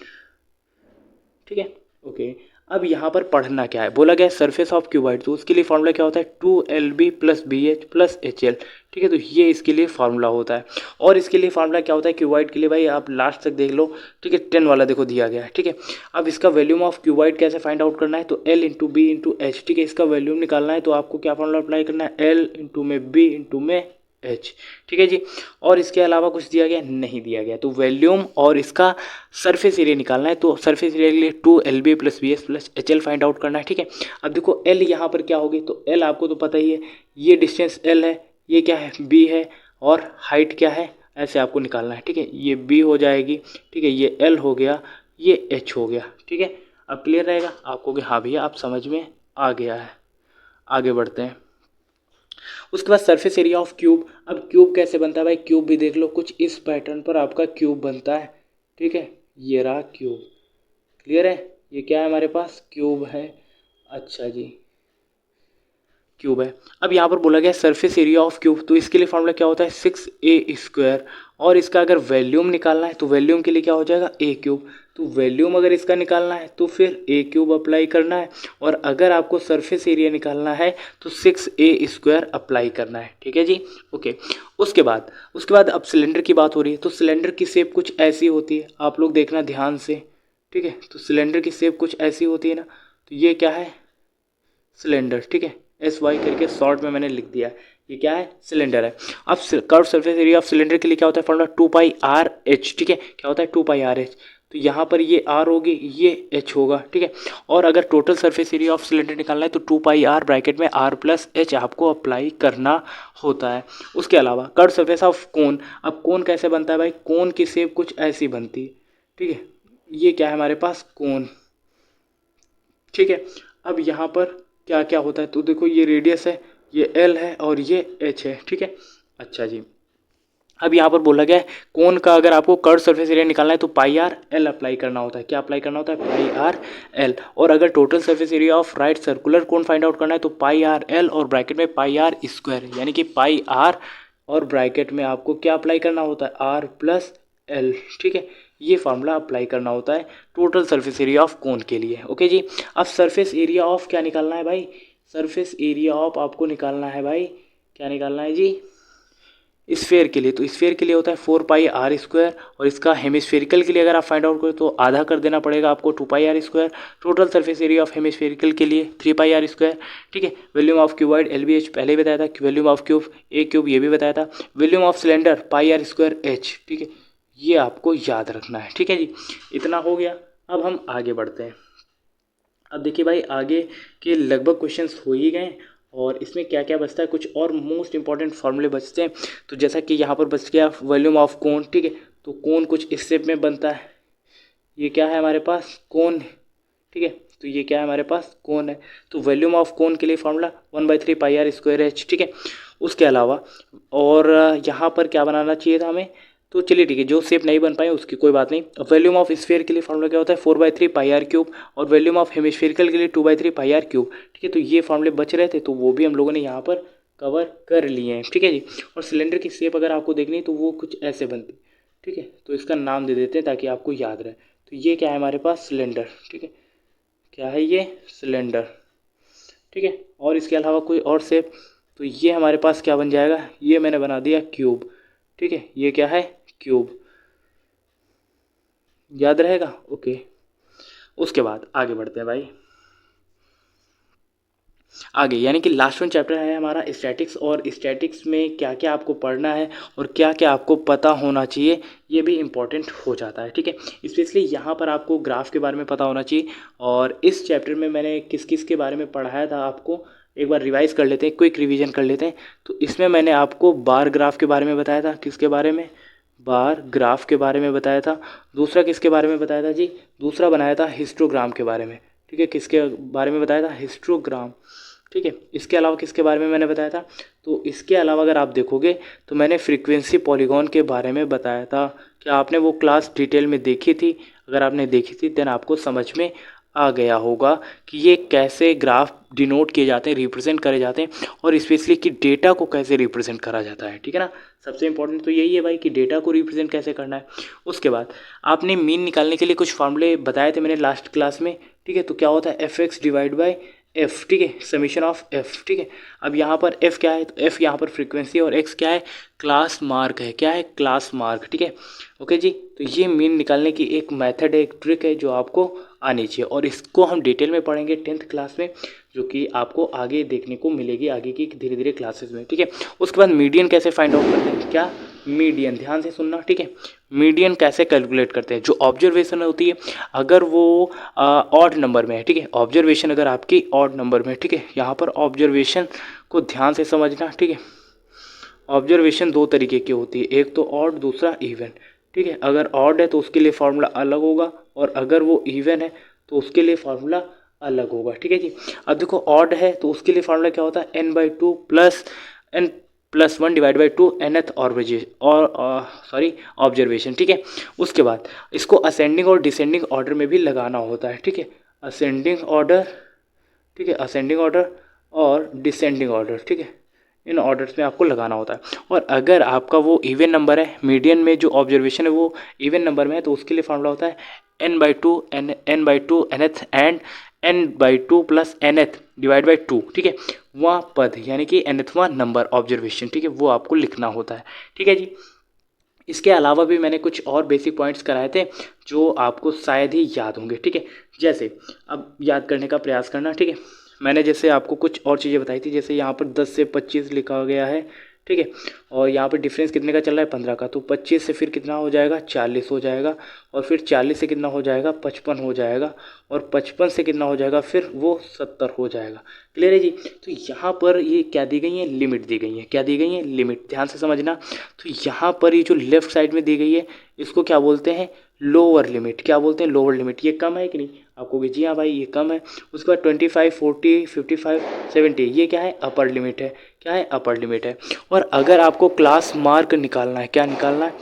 Speaker 1: ठीक है। ओके, अब यहाँ पर पढ़ना क्या है, बोला गया सरफेस ऑफ क्यूबॉइड, तो उसके लिए फार्मूला क्या होता है, 2LB plus BH plus HL, ठीक है। तो ये इसके लिए फार्मूला होता है। और इसके लिए फार्मूला क्या होता है क्यूबॉइड के लिए भाई, आप लास्ट तक देख लो, ठीक है। 10 वाला देखो दिया गया है, ठीक है। अब इसका वॉल्यूम ऑफ क्यूबॉइड कैसे फाइंड आउट करना है, तो L into B into H, ठीक है। इसका वॉल्यूम निकालना है तो आपको क्या फार्मूला अप्लाई करना है, L इंटू में B इंटू में H, ठीक है जी। और इसके अलावा कुछ दिया गया नहीं दिया गया, तो वॉल्यूम और इसका सरफेस एरिया निकालना है, तो सरफेस एरिया के लिए 2LB plus BH plus HL find out करना है, ठीक है। अब देखो L यहाँ पर क्या होगी, तो L आपको तो पता ही है, ये डिस्टेंस L है, ये क्या है B है, और हाइट क्या है, ऐसे आपको निकालना है, ठीक है। ये B हो जाएगी, ठीक है, ये L हो गया, ये H हो गया, ठीक है। अब क्लियर रहेगा आपको कि हाँ भैया आप समझ में आ गया है। आगे बढ़ते हैं। उसके बाद सरफेस एरिया ऑफ क्यूब। अब क्यूब कैसे बनता है भाई, क्यूब भी देख लो, कुछ इस पैटर्न पर आपका क्यूब बनता है, ठीक है। ये रहा क्यूब, क्लियर है, ये क्या है हमारे पास, क्यूब है, अच्छा जी, क्यूब है। अब यहाँ पर बोला गया सरफेस एरिया ऑफ क्यूब, तो इसके लिए फॉर्मूला क्या होता है, 6A²। और इसका अगर वॉल्यूम निकालना है तो वॉल्यूम के लिए क्या हो जाएगा, A क्यूब। तो वॉल्यूम अगर इसका निकालना है तो फिर A क्यूब अप्लाई करना है, और अगर आपको सरफेस एरिया निकालना है तो 6A² अप्लाई करना है, ठीक है जी। ओके, उसके बाद अब सिलेंडर की बात हो रही है, तो सिलेंडर की शेप कुछ ऐसी होती है, आप लोग देखना ध्यान से, ठीक है। तो सिलेंडर की शेप कुछ ऐसी होती है ना, तो ये क्या है, सिलेंडर, ठीक है। SY करके शॉर्ट में मैंने लिख दिया है, ये क्या है, सिलेंडर है। अब curve surface area of cylinder के लिए क्या होता है फॉर्मूला, 2πr/h, ठीक है, क्या होता है 2πr/h। तो यहाँ पर ये r होगी, ये h होगा, ठीक है। और अगर total surface area of cylinder निकालना है तो 2πr ब्रैकेट में r+h आपको अप्लाई करना होता है। उसके अलावा कर्व सरफेस ऑफ कोन, अब कोन कैसे बनता है भाई, कोन की शेप कुछ ऐसी बनती है, ठीक है। ये क्या है हमारे पास, कोन, ठीक है। अब यहाँ पर क्या क्या होता है, तो देखो ये रेडियस है, ये एल है और ये एच है, ठीक है। अच्छा जी, अब यहाँ पर बोला गया है कोन का अगर आपको कर्व सरफेस एरिया निकालना है तो पाई आर एल अप्लाई करना होता है। क्या अप्लाई करना होता है, पाई आर एल। और अगर total surface area of right circular cone find out करना है तो पाई आर एल और ब्रैकेट में पाई आर स्क्वायर, यानी कि पाई आर और ब्रैकेट में आपको क्या अप्लाई करना होता है, r+l, ठीक है। ये फार्मूला अप्लाई करना होता है total surface area of cone के लिए। ओके जी, अब सरफेस एरिया ऑफ क्या निकालना है भाई, सरफेस एरिया ऑफ आपको निकालना है भाई, क्या निकालना है जी, स्फेयर के लिए। तो स्फेयर के लिए होता है 4πr², और इसका हेमिस्फेरिकल के लिए अगर आप फाइंड आउट करें तो आधा कर देना पड़ेगा आपको, 2πr²। Total surface area of hemispherical के लिए 3πr², ठीक है। वॉल्यूम ऑफ क्यूबॉइड LBH पहले ही बताया था, volume of cube A cube ये भी बताया था, वॉल्यूम ऑफ सिलेंडर πr²h, ठीक है। ये आपको याद रखना है, ठीक है जी। इतना हो गया, अब हम आगे बढ़ते हैं। अब देखिए भाई आगे के लगभग क्वेश्चंस हो ही गए, और इसमें क्या क्या बचता है, कुछ और मोस्ट इंपॉर्टेंट फार्मूले बचते हैं। तो जैसा कि यहाँ पर बच गया वॉल्यूम ऑफ कोन, ठीक है। तो कोन कुछ इस शेप में बनता है, ये क्या है हमारे पास, कोन, ठीक है। तो ये क्या है हमारे पास, कोन है। तो वॉल्यूम ऑफ कोन के लिए फार्मूला 1/3πr²h, ठीक है। उसके अलावा और यहाँ पर क्या बनाना चाहिए था हमें, तो चलिए ठीक है, जो शेप नहीं बन पाए उसकी कोई बात नहीं। वॉल्यूम ऑफ स्फीयर के लिए फार्मूला क्या होता है, 4/3πr³, और वॉल्यूम ऑफ हेमिस्फेरिकल के लिए 2/3πr³, ठीक है। तो ये फार्मूले बच रहे थे, तो वो भी हम लोगों ने यहाँ पर कवर कर लिए हैं, ठीक है जी। और सिलेंडर की शेप अगर आपको देखनी है तो वो कुछ ऐसे बनती, ठीक है। तो इसका नाम दे देते हैं ताकि आपको याद रहे। तो ये क्या है हमारे पास, सिलेंडर, ठीक है। क्या है ये, सिलेंडर, ठीक है। और इसके अलावा कोई और शेप, तो ये हमारे पास क्या बन जाएगा, ये मैंने बना दिया क्यूब, ठीक है। ये क्या है, क्यूब, याद रहेगा, ओके। उसके बाद आगे बढ़ते हैं भाई, आगे यानी कि लास्ट वन चैप्टर है हमारा स्टैटिक्स, और स्टैटिक्स में क्या क्या आपको पढ़ना है और क्या क्या आपको पता होना चाहिए, ये भी इम्पॉर्टेंट हो जाता है, ठीक है। स्पेशली यहाँ पर आपको ग्राफ के बारे में पता होना चाहिए। और इस चैप्टर में मैंने किस किस के बारे में पढ़ाया था आपको एक बार रिवाइज कर लेते हैं, क्विक रिवीजन कर लेते हैं। तो इसमें मैंने आपको बार ग्राफ के बारे में बताया था, किसके बारे में, बार ग्राफ के बारे में बताया था। दूसरा किसके बारे में बताया था जी, दूसरा बनाया था हिस्टोग्राम के बारे में, ठीक है। किसके बारे में बताया था, हिस्टोग्राम, ठीक है। इसके अलावा किसके बारे में मैंने बताया था, तो इसके अलावा अगर आप देखोगे तो मैंने फ्रीक्वेंसी पॉलीगॉन के बारे में बताया था। क्या आपने वो क्लास डिटेल में देखी थी, अगर आपने देखी थी देन आपको समझ में आ गया होगा कि ये कैसे ग्राफ डिनोट किए जाते हैं, रिप्रेजेंट करे जाते हैं, और स्पेशली कि डेटा को कैसे रिप्रेजेंट करा जाता है, ठीक है ना। सबसे इंपॉर्टेंट तो यही है भाई कि डेटा को रिप्रेजेंट कैसे करना है। उसके बाद आपने मीन निकालने के लिए कुछ फार्मूले बताए थे मैंने लास्ट क्लास में, ठीक है। तो क्या होता है, f(x)/f, ठीक है, समीशन ऑफ f, ठीक है। अब यहाँ पर f क्या है, तो f यहाँ पर फ्रीक्वेंसी और x क्या है, क्लास मार्क है, क्या है, क्लास मार्क, ठीक है। ओके जी, तो ये मीन निकालने की एक मेथड है, एक ट्रिक है जो आपको आनी चाहिए, और इसको हम डिटेल में पढ़ेंगे 10th क्लास में, जो कि आपको आगे देखने को मिलेगी आगे की धीरे धीरे क्लासेस में, ठीक है। उसके बाद मीडियन कैसे फाइंड आउट करते हैं, क्या, मीडियन, ध्यान से सुनना, ठीक है। मीडियन कैसे कैलकुलेट करते हैं, जो ऑब्जर्वेशन होती है अगर वो ऑड नंबर में है, ठीक है। ऑब्जर्वेशन अगर आपकी ऑड नंबर में, ठीक है, यहाँ पर ऑब्जर्वेशन को ध्यान से समझना, ठीक है। ऑब्जर्वेशन दो तरीके की होती है, एक तो ऑड, दूसरा इवन, ठीक है। अगर ऑड है तो उसके लिए फार्मूला अलग होगा, और अगर वो इवन है तो उसके लिए फार्मूला अलग होगा, ठीक है जी। अब देखो ऑड है तो उसके लिए फार्मूला क्या होता है, n/2 + n+1 / 2 nth ऑब्जर्वेशन, ठीक है। उसके बाद इसको असेंडिंग और डिसेंडिंग ऑर्डर में भी लगाना होता है, ठीक है। असेंडिंग ऑर्डर, ठीक है, असेंडिंग ऑर्डर और डिसेंडिंग ऑर्डर, ठीक है, इन ऑर्डर्स में आपको लगाना होता है। और अगर आपका वो इवन नंबर है, मीडियन में जो ऑब्जर्वेशन है वो इवन नंबर में है, तो उसके लिए फार्मूला होता है n/2 nth and n/2 + nth / 2, ठीक है। वहाँ पद यानी कि nthवां नंबर ऑब्जर्वेशन, ठीक है, वो आपको लिखना होता है, ठीक है जी। इसके अलावा भी मैंने कुछ और बेसिक पॉइंट्स कराए थे जो आपको शायद ही याद होंगे, ठीक है। जैसे अब याद करने का प्रयास करना, ठीक है। मैंने जैसे आपको कुछ और चीज़ें बताई थी, जैसे यहाँ पर 10 से 25 लिखा गया है, ठीक है। और यहाँ पे डिफरेंस कितने का चल रहा है, 15 का। तो 25 से फिर कितना हो जाएगा, 40 हो जाएगा। और फिर 40 से कितना हो जाएगा, 55 हो जाएगा। और 55 से कितना हो जाएगा, फिर वो 70 हो जाएगा। क्लियर है जी। तो यहाँ पर ये क्या दी गई है, लिमिट दी गई है। क्या दी गई है, लिमिट। ध्यान से समझना। तो यहाँ पर ये जो लेफ्ट साइड में दी गई है, इसको क्या बोलते हैं, लोअर लिमिट। क्या बोलते हैं, लोअर लिमिट। ये कम है कि नहीं, आपको कि जी हाँ भाई ये कम है। उसके बाद 25, 40, 55, 70, ये क्या है, अपर लिमिट है। क्या है, अपर लिमिट है। और अगर आपको क्लास मार्क निकालना है, क्या निकालना है,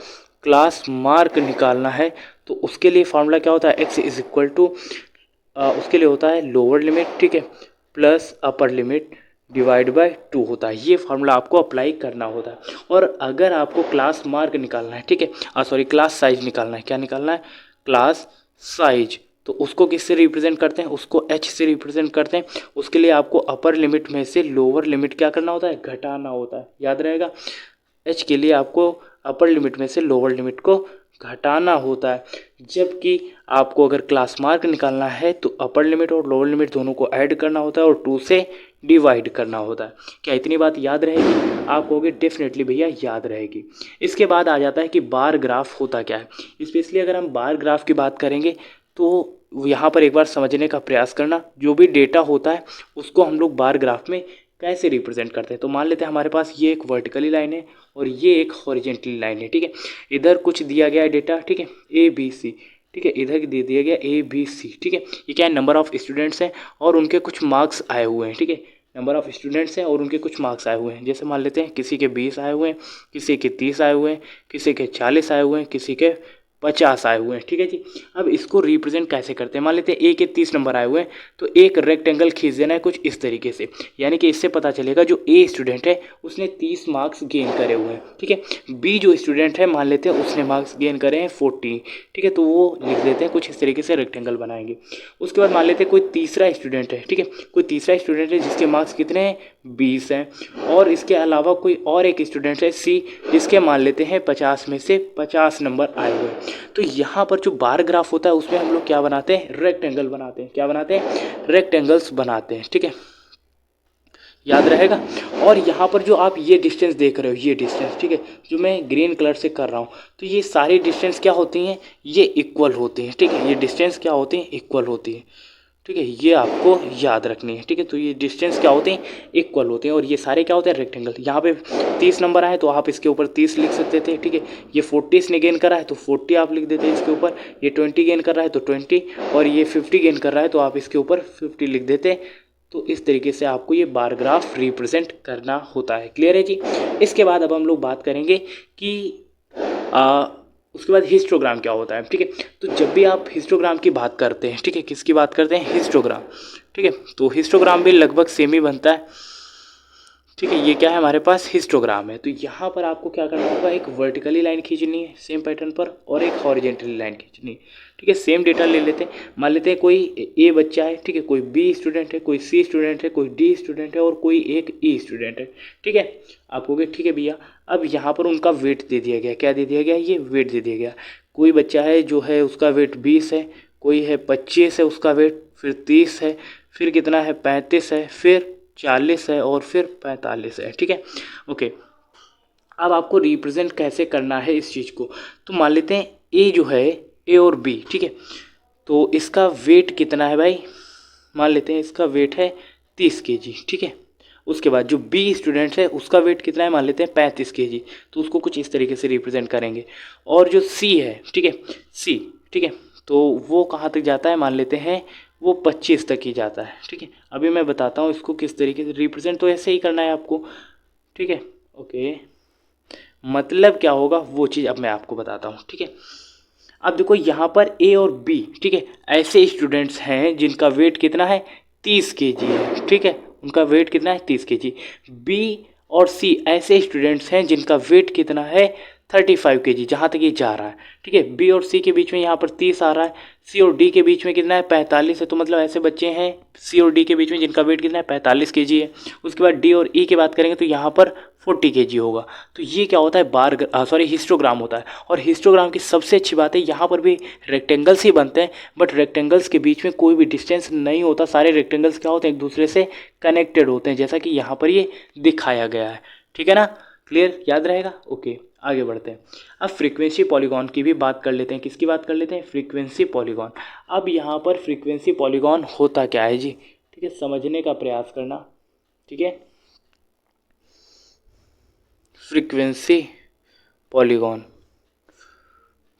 Speaker 1: क्लास मार्क निकालना है, तो उसके लिए फार्मूला क्या होता है, एक्स इज इक्वल टू, उसके लिए होता है लोअर लिमिट, ठीक है, plus upper limit divide by 2 होता है। ये फार्मूला आपको अप्लाई करना होता है। और अगर आपको क्लास मार्क निकालना है, ठीक है, सॉरी क्लास साइज निकालना है। क्या निकालना है, क्लास साइज। तो उसको किससे रिप्रेजेंट करते हैं, उसको एच से रिप्रेजेंट करते हैं। उसके लिए आपको अपर लिमिट में से लोअर लिमिट क्या करना होता है, घटाना होता है। याद रहेगा, एच के लिए आपको अपर लिमिट में से लोअर लिमिट को घटाना होता है। जबकि आपको अगर क्लास मार्क निकालना है तो अपर लिमिट और लोअर लिमिट दोनों को ऐड करना होता है और 2 से डिवाइड करना होता है। क्या इतनी बात याद रहेगी, आप कहोगे डेफिनेटली भैया याद रहेगी। इसके बाद आ जाता है कि बार ग्राफ होता क्या है। स्पेशली अगर हम बार ग्राफ की बात करेंगे तो यहाँ पर एक बार समझने का प्रयास करना। जो भी डेटा होता है उसको हम लोग बार ग्राफ में कैसे रिप्रेजेंट करते हैं। तो मान लेते हैं हमारे पास ये एक वर्टिकली लाइन है और ये एक हॉरिजेंटली लाइन है, ठीक है। इधर कुछ दिया गया है डेटा, ठीक है, ए बी सी, ठीक है, इधर दे दिया गया ए बी सी, ठीक है। ये क्या है, नंबर ऑफ स्टूडेंट्स हैं और उनके कुछ मार्क्स आए हुए हैं, ठीक है। नंबर ऑफ स्टूडेंट्स हैं और उनके कुछ मार्क्स आए हुए हैं। जैसे मान लेते हैं किसी के 20 आए हुए हैं, किसी के 30 आए हुए हैं, किसी के 40 आए हुए हैं, किसी के 50 आए हुए हैं, ठीक है जी। अब इसको रिप्रेजेंट कैसे करते हैं, मान लेते हैं ए के 30 नंबर आए हुए हैं, तो एक रेक्टेंगल खींच देना है कुछ इस तरीके से। यानी कि इससे पता चलेगा जो ए स्टूडेंट है उसने 30 मार्क्स गेन करे हुए हैं, ठीक है। बी जो स्टूडेंट है मान लेते हैं उसने मार्क्स गेन करे हैं 40, ठीक है। तो वो लिख देते हैं कुछ इस तरीके से, रेक्टेंगल बनाएंगे। उसके बाद मान लेते हैं कोई तीसरा स्टूडेंट है, ठीक है, कोई तीसरा स्टूडेंट है जिसके मार्क्स कितने हैं, 20 हैं। और इसके अलावा कोई और एक स्टूडेंट है सी, जिसके मान लेते हैं 50 में से 50 नंबर आए हुए हैं। तो यहाँ पर जो बार ग्राफ होता है उसमें हम लोग क्या बनाते हैं, रेक्टेंगल बनाते हैं। क्या बनाते हैं, रेक्टेंगल्स बनाते हैं, ठीक है, याद रहेगा। और यहाँ पर जो आप ये डिस्टेंस देख रहे हो, ये डिस्टेंस, ठीक है, जो मैं ग्रीन कलर से कर रहा हूँ, तो ये सारी डिस्टेंस क्या होती हैं, ये इक्वल होती हैं, ठीक है। ये डिस्टेंस क्या होती हैं, इक्वल होती है, ठीक है। ये आपको याद रखनी है, ठीक है। तो ये डिस्टेंस क्या होते हैं, इक्वल होते हैं। और ये सारे क्या होते हैं, रेक्टेंगल। यहाँ पे 30 नंबर आए तो आप इसके ऊपर 30 लिख सकते थे, ठीक है। ये 40 इसने गेन करा है तो 40 आप लिख देते हैं इसके ऊपर। ये 20 गेन कर रहा है तो 20, और ये 50 गेन कर रहा है तो आप इसके ऊपर 50 लिख देते। तो इस तरीके से आपको ये बार ग्राफ रिप्रेजेंट करना होता है। क्लियर है जी। इसके बाद अब हम लोग बात करेंगे कि उसके बाद हिस्टोग्राम क्या होता है, ठीक है। तो जब भी आप हिस्टोग्राम की बात करते हैं, ठीक है, किसकी बात करते हैं, हिस्टोग्राम, ठीक है। तो हिस्टोग्राम भी लगभग सेम ही बनता है, ठीक है। ये क्या है, हमारे पास हिस्टोग्राम है। तो यहाँ पर आपको क्या करना होगा, एक वर्टिकली लाइन खींचनी है सेम पैटर्न पर और एक हॉरिजेंटली लाइन खींचनी है, ठीक है। सेम डेटा ले लेते हैं। मान लेते हैं कोई ए बच्चा है, ठीक है, कोई बी स्टूडेंट है, कोई सी स्टूडेंट है, कोई डी स्टूडेंट है और कोई एक ई स्टूडेंट है, ठीक है। आप कहोगे ठीक है भैया, अब यहाँ पर उनका वेट दे दिया गया। क्या दे दिया गया, ये वेट दे दिया गया। कोई बच्चा है जो है उसका वेट 20 है, कोई है 25 है उसका वेट, फिर 30 है, फिर कितना है 35 है, फिर 40 है और फिर 45 है, ठीक है। ओके, अब आपको रिप्रेजेंट कैसे करना है इस चीज़ को। तो मान लेते हैं ए जो है, ए और बी, ठीक है, तो इसका वेट कितना है भाई, मान लेते हैं इसका वेट है 30 kg, ठीक है। उसके बाद जो बी स्टूडेंट है उसका वेट कितना है, मान लेते हैं 35 kg, तो उसको कुछ इस तरीके से रिप्रेजेंट करेंगे। और जो सी है, ठीक है, सी, ठीक है, तो वो कहाँ तक जाता है, मान लेते हैं वो 25 तक ही जाता है, ठीक है। अभी मैं बताता हूँ इसको किस तरीके से रिप्रेजेंट, तो ऐसे ही करना है आपको, ठीक है। ओके, मतलब क्या होगा वो चीज़ अब मैं आपको बताता हूँ, ठीक है। अब देखो यहाँ पर ए और बी, ठीक है, ऐसे स्टूडेंट्स हैं जिनका वेट कितना है, 30 kg है, ठीक है, उनका वेट कितना है 30 kg। बी और सी ऐसे स्टूडेंट्स हैं जिनका वेट कितना है 35 kg, जहाँ तक ये जा रहा है। ठीक है, बी और सी के बीच में यहाँ पर 30 आ रहा है, सी और डी के बीच में कितना है 45 है। तो मतलब ऐसे बच्चे हैं सी और डी के बीच में जिनका वेट कितना है 45 kg है। उसके बाद डी और ई की बात करेंगे तो यहाँ पर 40 kg होगा। तो ये क्या होता है हिस्टोग्राम होता है। और हिस्टोग्राम की सबसे अच्छी बात है यहाँ पर भी रेक्टेंगल्स ही बनते हैं, बट रेक्टेंगल्स के बीच में कोई भी डिस्टेंस नहीं होता। सारे रेक्टेंगल्स क्या होते हैं, एक दूसरे से कनेक्टेड होते हैं, जैसा कि यहाँ पर ये दिखाया गया है। ठीक है ना, क्लियर, याद रहेगा। ओके, आगे बढ़ते हैं। अब फ्रीक्वेंसी पॉलीगॉन की भी बात कर लेते हैं। किसकी बात कर लेते हैं, फ्रीक्वेंसी पॉलीगॉन। अब यहाँ पर फ्रीक्वेंसी पॉलीगॉन होता क्या है जी, ठीक है, समझने का प्रयास करना। ठीक है, फ्रीक्वेंसी पॉलीगॉन,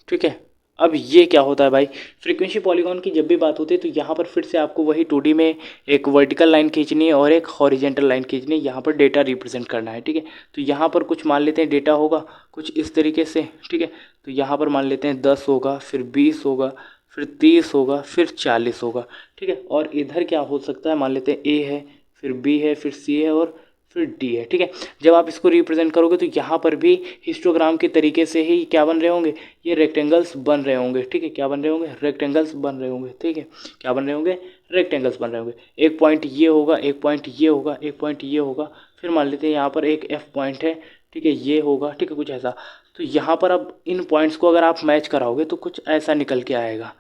Speaker 1: ठीक है। अब ये क्या होता है भाई, फ्रीक्वेंसी पॉलीगॉन की जब भी बात होती है तो यहाँ पर फिर से आपको वही 2D में एक वर्टिकल लाइन खींचनी है और एक हॉरिजेंटल लाइन खींचनी है। यहाँ पर डेटा रिप्रेजेंट करना है। ठीक है, तो यहाँ पर कुछ मान लेते हैं डेटा होगा कुछ इस तरीके से। ठीक है, तो यहाँ पर मान लेते हैं 10 होगा, फिर 20 होगा, फिर 30 होगा, फिर 40 होगा। ठीक है, और इधर क्या हो सकता है, मान लेते हैं ए है, फिर बी है, फिर सी है और फिर डी है। ठीक है, जब आप इसको रिप्रेजेंट करोगे तो यहाँ पर भी हिस्टोग्राम के तरीके से ही क्या बन रहे होंगे, ये रेक्टेंगल्स बन रहे होंगे। ठीक है, क्या बन रहे होंगे, रेक्टेंगल्स बन रहे होंगे। ठीक है, क्या बन रहे होंगे, रेक्टेंगल्स बन रहे होंगे। एक पॉइंट ये होगा, एक पॉइंट ये होगा, एक पॉइंट ये होगा, फिर मान लेते हैं यहाँ पर एक एफ पॉइंट है। ठीक है, ये होगा। ठीक है, कुछ ऐसा। तो यहाँ पर अब इन पॉइंट्स को अगर आप मैच कराओगे तो कुछ ऐसा निकल के आएगा।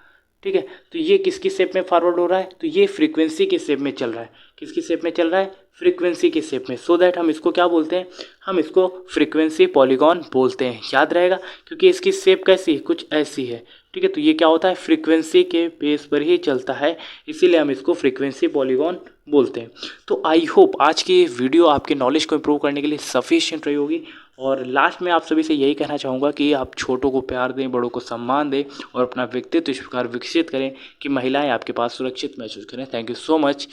Speaker 1: ठीक है, तो ये किसकी शेप में फॉरवर्ड हो रहा है, तो ये फ्रीक्वेंसी के शेप में चल रहा है। किसकी शेप में चल रहा है, फ्रीक्वेंसी के शेप में। सो दैट हम इसको क्या बोलते हैं, हम इसको फ्रीक्वेंसी पॉलीगॉन बोलते हैं। याद रहेगा, क्योंकि इसकी शेप कैसी, कुछ ऐसी है। ठीक है, तो ये क्या होता है, फ्रीक्वेंसी के बेस पर ही चलता है, इसीलिए हम इसको फ्रीक्वेंसी पॉलीगॉन बोलते हैं। तो आई होप आज की वीडियो आपके नॉलेज को इम्प्रूव करने के लिए सफिशिएंट रही होगी। और लास्ट में आप सभी से यही कहना चाहूँगा कि आप छोटों को प्यार दें, बड़ों को सम्मान दें और अपना व्यक्तित्व इस प्रकार विकसित करें कि महिलाएं आपके पास सुरक्षित महसूस करें। Thank you so much.